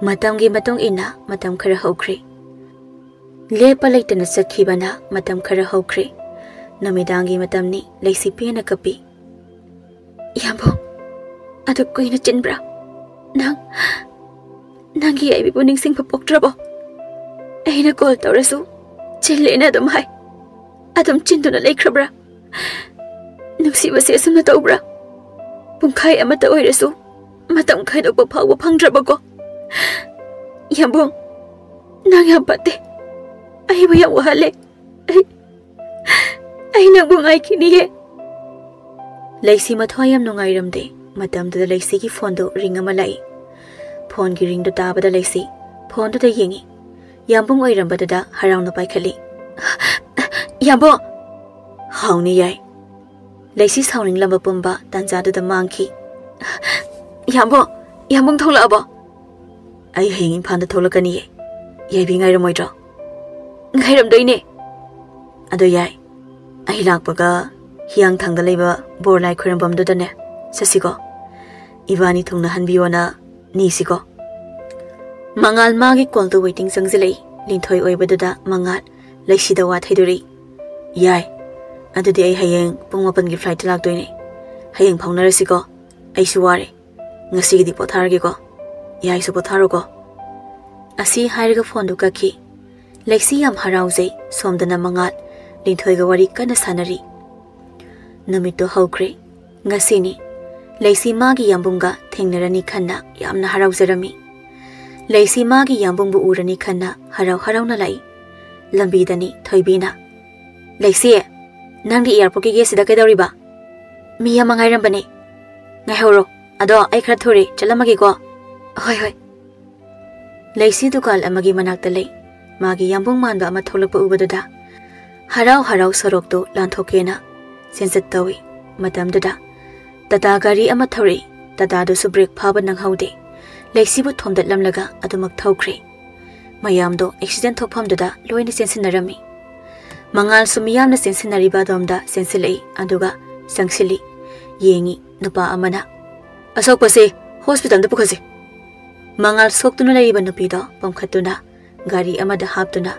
ꯃꯇꯝꯒꯤ ꯃꯇꯨꯡ ꯏꯟꯅ ꯃꯇꯝ ꯈꯔ ꯍꯧꯈ꯭ꯔꯦ ꯂꯦꯞꯄ ꯂꯩꯇꯅ ꯆꯠꯈꯤꯕꯅ ꯃꯇꯝ ꯈꯔ ꯍꯧꯈ꯭ꯔꯦ ꯅꯨꯃꯤꯗꯥꯡꯒꯤ ꯃꯇꯝꯅꯤ ꯂꯩꯁꯤ ꯄꯦꯅ ꯀꯞꯄꯤ ꯌꯥꯝꯕꯣ ꯑꯗꯨ ꯀꯨꯏꯅ ꯆꯤꯟꯕ꯭ꯔꯥ ꯅꯪꯒꯤ ꯑꯩꯕꯨ ꯅꯤꯡꯁꯤꯡꯕ ꯄꯣꯛꯇ꯭ꯔꯕꯣ ꯑꯩꯅ ꯀꯣꯜ ꯇꯧꯔꯁꯨ ꯆꯤꯜꯂꯦꯅ ꯑꯗꯨꯝ ꯍꯥꯏ ꯑꯗꯨꯝ ꯆꯤꯟꯗꯨꯅ ꯂꯩꯈ꯭ꯔꯕ꯭ꯔꯥ ꯅꯨꯡꯁꯤꯕꯁꯦ ꯑꯁꯨꯝꯅ ꯇꯧꯕ꯭ꯔꯥ ꯄꯨꯡꯈꯥꯏ ꯑꯃꯇ ꯑꯣꯏꯔꯁꯨ ꯃꯇꯝ ꯈꯥꯏꯗꯣꯛꯄ ꯐꯥꯎꯕ ꯐꯪꯗ꯭ꯔꯕꯀꯣ ꯌꯥꯝꯕꯣ ꯅꯪ ꯌꯥꯝ ꯐꯠꯇꯦ ꯑꯩꯕꯨ ꯌꯥꯝ ꯋꯥꯍꯜꯂꯦ ꯑꯩ ꯅꯪꯕꯨ ꯉꯥꯏꯈꯤꯅꯤꯌꯦ ꯂꯩꯁꯤ ꯃꯊ꯭ꯋꯥꯏ ꯌꯥꯝ ꯅꯨꯡꯉꯥꯏꯔꯝꯗꯦ ꯃꯇꯝꯗꯨꯗ ꯂꯩꯁꯤꯒꯤ ꯐꯣꯟꯗꯣ ꯔꯤꯡ ꯑꯃ ꯂꯥꯛꯏ ꯐꯣꯟꯒꯤ ꯔꯤꯡꯗꯣ ꯇꯥꯕꯗ ꯂꯩꯁꯤ ꯐꯣꯟꯗꯨꯗ ꯌꯦꯡꯉꯤ ꯌꯥꯝꯕꯨꯡ ꯑꯣꯏꯔꯝꯕꯗꯨꯗ ꯍꯔꯥꯎꯅ ꯄꯥꯏꯈꯠꯂꯤ ꯌꯥꯝꯕꯣ ꯍꯥꯎꯅꯤ ꯌꯥꯏ ꯂꯩꯁꯤ ꯁꯥꯎꯅꯤꯡꯂꯝꯕ ꯄꯨꯝꯕ ꯇꯥꯟꯖꯥꯗꯨꯗ ꯃꯥꯡꯈꯤ ꯌꯥꯝꯕꯨꯡ ꯊꯣꯛꯂꯛꯑꯕꯣ ꯑꯩ ꯍꯌꯦꯡ ꯏꯝꯐꯥꯜꯗ ꯊꯣꯛꯂꯛꯀꯅꯤꯌꯦ ꯌꯥꯏꯕꯤ ꯉꯥꯏꯔꯝꯃꯣꯏꯗ꯭ꯔꯣ ꯉꯥꯏꯔꯝꯗꯣꯏꯅꯦ ꯑꯗꯣ ꯌꯥꯏ ꯑꯩ ꯂꯥꯛꯄꯒ ꯍꯤꯌꯥꯡꯊꯥꯡꯗ ꯂꯩꯕ ꯕꯣꯔ ꯂꯥꯏ ꯈꯣꯏꯔꯝꯕꯝꯗꯨꯗꯅꯦ ꯆꯠꯁꯤꯀꯣ 이반이 ꯊꯨꯡꯅꯍꯟꯕꯤꯌꯣꯅ ꯅꯤꯁꯤꯀꯣ ꯃꯉꯥꯜ ꯃꯥꯒꯤ ꯀꯣꯜꯗ ꯋꯦꯇꯤꯡ ꯆꯪꯖꯤꯜꯂꯛꯏ ꯂꯤꯟꯊꯣꯏ ꯑꯣꯏꯕꯗꯨꯗ ꯃꯉꯥꯜ ꯂꯩꯁꯤꯗ ꯋꯥ ꯊꯩꯗꯣꯔꯤ ꯌꯥꯏ ꯑꯗꯨꯗꯤ ꯑꯩ ꯍꯌꯦꯡ ꯄꯨꯡ 8ꯒꯤ ꯐ꯭ꯂꯥꯏꯠꯇ ꯂꯥꯛꯇꯣꯏꯅꯦ ꯍꯌꯦꯡ ꯐꯥꯎꯅꯔꯁꯤꯀꯣ ꯑꯩꯁꯨ ꯋꯥꯔꯦ ꯉꯁꯤꯒꯤꯗꯤ ꯄꯣꯊꯥꯔꯒꯦꯀꯣ ꯌꯥꯏꯁꯨ ꯄꯣꯊꯥꯔꯣꯀꯣ ꯑꯁꯤ ꯍꯥꯏꯔꯒ ꯐꯣꯟꯗꯨ ꯀꯛꯈꯤ ꯂꯩꯁꯤ ꯌꯥꯝ ꯍꯔꯥꯎꯖꯩ ꯁꯣꯝꯗꯅ ꯃꯉꯥꯜ ꯂꯤꯟꯊꯣꯏꯒ ꯋꯥꯔꯤ ꯀꯟꯅ ꯁꯥꯟꯅꯔꯤ ꯅꯨꯃꯤꯠꯇꯣ ꯍꯧꯈ꯭ꯔꯦ ꯉꯁꯤꯅꯤ ꯂꯩꯁꯤ ꯃꯥꯒꯤ ꯌꯥꯝꯕꯨꯡꯒ ꯊꯦꯡꯅꯔꯅꯤ ꯈꯟꯅ ꯌꯥꯝꯅ ꯍꯔꯥꯎꯖꯔꯝꯃꯤ ꯂꯩꯁꯤ ꯃꯥꯒꯤ ꯌꯥꯝꯕꯨꯡꯕꯨ ꯎꯔꯅꯤ ꯈꯟꯅ ꯍꯔꯥꯎꯅ ꯂꯥꯛꯏ ꯂꯝꯕꯤꯗꯅꯤ ꯊꯣꯏꯕꯤꯅ ꯂꯩꯁꯤ ꯅꯪꯗꯤ ꯑꯦꯌꯔꯄꯣꯔꯠꯀꯤ ꯒꯦꯠꯁꯤꯗ ꯀꯩꯗꯧꯔꯤꯕ ꯃꯤ ꯑꯃ ꯉꯥꯏꯔꯝꯕꯅꯦ ꯉꯥꯏꯍꯧꯔꯣ ꯑꯗꯣ ꯑꯩ ꯈꯔ ꯊꯨꯔꯦ ꯆꯠꯂꯝꯃꯒꯦꯀꯣ ꯍꯣꯏ ꯂꯩꯁꯤ ꯗꯨꯀꯥꯟ ꯑꯃꯒꯤ ꯃꯅꯥꯛꯇ ꯂꯩ 마기 얌봉 만바 아마 톨럭바 우버드다 하라우 서럭도 란토케나 센셋더위 마담드다 다다 가리 아마 터리 다다도수 브레이크 파바 낭하우데 렉시부 톰닷람라가 아두막 타우크리 마얌도 액시덴트 톡팜드다 로이니 센스나라미 망알수 미얌나 센스나리바돔다 센슬레이 아두가 상실리 예잉이 누파 아마나 아석바세 호스피탈도 부카세 망알 속두나 레이바 누피도 범카투나 गाड़ी अमदा हापतुना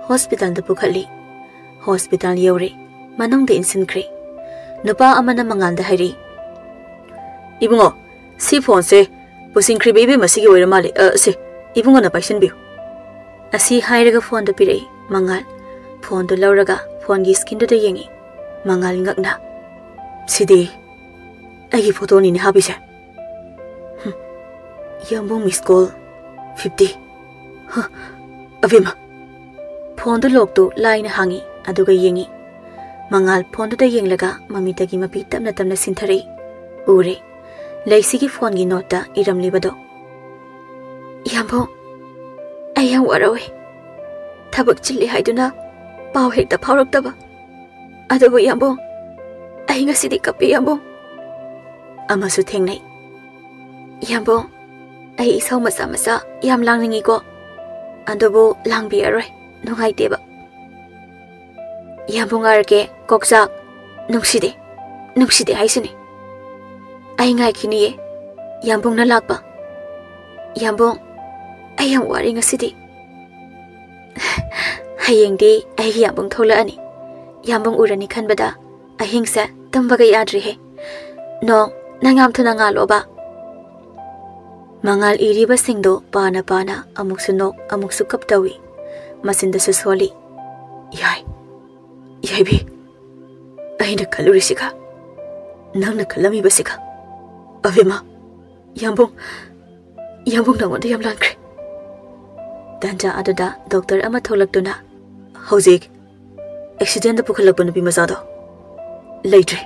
हॉस्पिटल द पुखली हॉस्पिटल यौरे मनोंग दे इंसिनख्रे नुपा अमना मंगाल the Hari Ibungo C phone से पुसिंख्रे बेबे मसिगी ओइरा माले से इबुंगो ना पाइसन बिउ असी हाइरगा फोन द पिरे मंगाल फोन द लौरगा फोन गी स्क्रीन द येंगी मंगाल ngakna सिदे आगी फोटो नि हाबिसे यंबो मिस कॉल 50 अबेमा फोन द लोक तो लाइन हांगी अदुगा येंगी मंगाल फोन द येंगलगा ममितगी मपी तमना तमना सिंथरे उरे लैसी की फोन की नोट दा इरमलिबदो यामबो अयं वरवे थबक चिल्ली हाइदुना पाव हेक्ता फावरक्तबा अदुबो यामबो अय ngasiदी कपे यामबो अमसु थेंगनै यामबो अय इसौ मसा मसा याम लांगनिंगी को अदुबो लांबियरोय नुंगाइतेबा यामबुंगारके कोकसा नुंगसिदे हाइसुनि आई ngaइखिनिये यामबुंगना लाकपा यामबुंग आई याम वारि ngasiदि हयेंदि आई यामबुंग थोलानि yambung urani khanbada ahingsa tambaga yadri he no nangam thuna ngaloba mangal iriba singdo pana pana amuk sunok amuk sukap tawi masinda susoli yai bi aina kaluri sika nangna kalami basika avema yambung nangonda yam lankre tanja adada doctor ama tholak hojik accident da pukhalak bana bi mazado leitre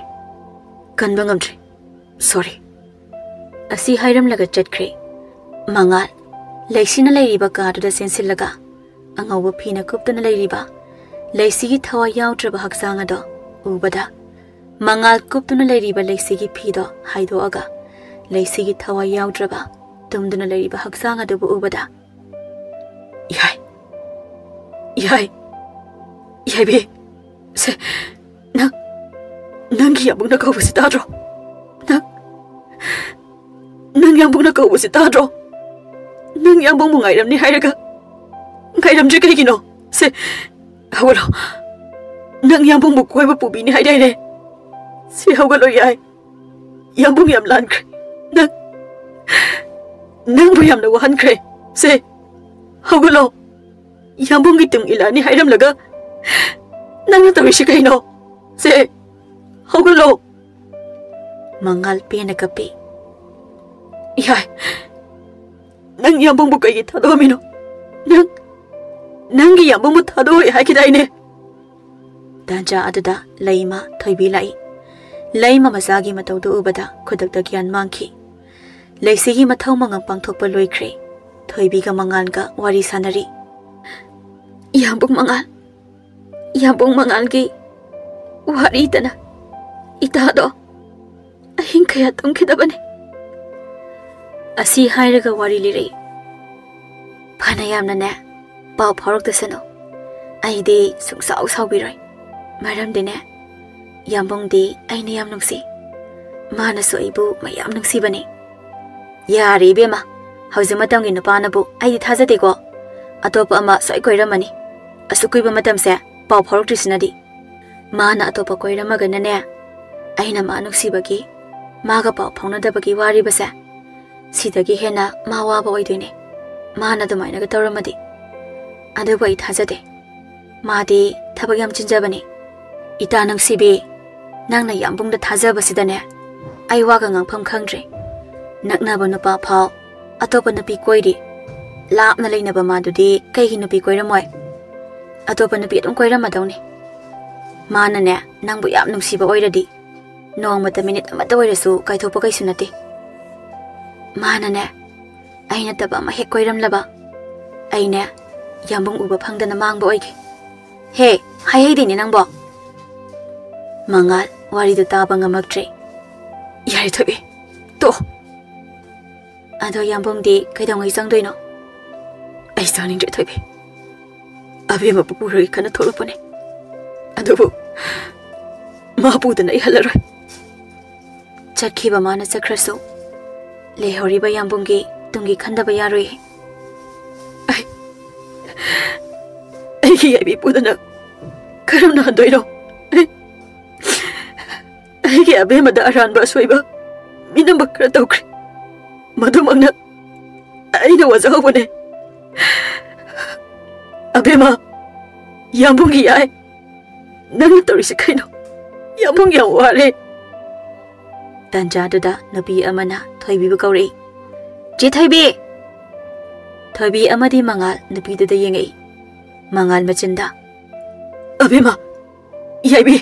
kanba ngamtre sorry asi hairam laga chatkre mangal leisina leiriba ka da sensil laga angawa phina kuptana leiriba leisigi thawa yautraba haksanga do ubada mangal kuptuna leiriba leisigi phido haido aga leisigi thawa yautraba tumduna leiriba haksanga do ubada yai be se nangi yambung na kawasi tadro nang yambung na kawasi tadro nang yambung mo ngairam ni hairaga ngairam je kai gino se hawalo nang yambung mo koi ba pubi ni haidai ne se hawalo yai yambung yam lan kre nang bu yam na wahan kre se hawalo yambung gi tung ilani hairam laga nang tawi shi kai no se hawalo mangal pe na kapi yai nang yambung bu kai thado mino nang gi yambung bu thado hai kidai ne tanja adada laima thoibi lai laima masagi matau do ubada khodak da gyan mangki leisigi mathau mangang pangthok pa loikre thoibi ga mangan ga wari sanari yambung mangal gi wari tana ita do ahing kaya tungkidabane asi hairaga wari lirei phana yamna ne pau phorok dasano aide sungsau saubiroi maram dine yambung di aine yam nungsi mana so ibu mayam nungsi bane yari bema hauzi matamgi nupana bu aidi thajate ko atopa ama soi koiramani asukui ba matam se pau phorok trisinadi mana atopa koiramaga ne aina ma nungsi bagi maga pau phongna da bagi wari basa sidagi hena mawa ba oidine mana dumaina ga tawramadi adu bai thajate madi thabak yam chinjabani ita nungsi be nangna yambung da thajaba sidane ai waga ngangpham khangdre nakna ba nupa phau atopa nupi koiri lapna leina ba madudi kai hi nupi koiramoi atopa nupi dum koiramadawni mana ne nangbu yam nungsi ba oiradi nong mata minute amata oirasu kaithopa kaisu nate mana ne aina taba ma hek koiram laba aina yambung uba phangdana mangba oige he hai dini nangbo mangal wari da taba ngamaktre yari thobi to ado yambung di kaidongai changdoino ai saning je thobi abe ma pupuroi kana tholopane adubu mapu da nai halaroi chakhiba mana chakrasu lehoriba yambungi tungi khandaba yaroi ai gi pudana karamna handoiro ai gi abe ma da aran ba soiba minam bakra tawkre madumangna ai da wazawone abe ma yambungi ai nang torisi kaino yambung yang ware tanja da nabi amana thoibi ba kauri je thoibi amadi mangal nabi da yengai mangal machinda abema yaibi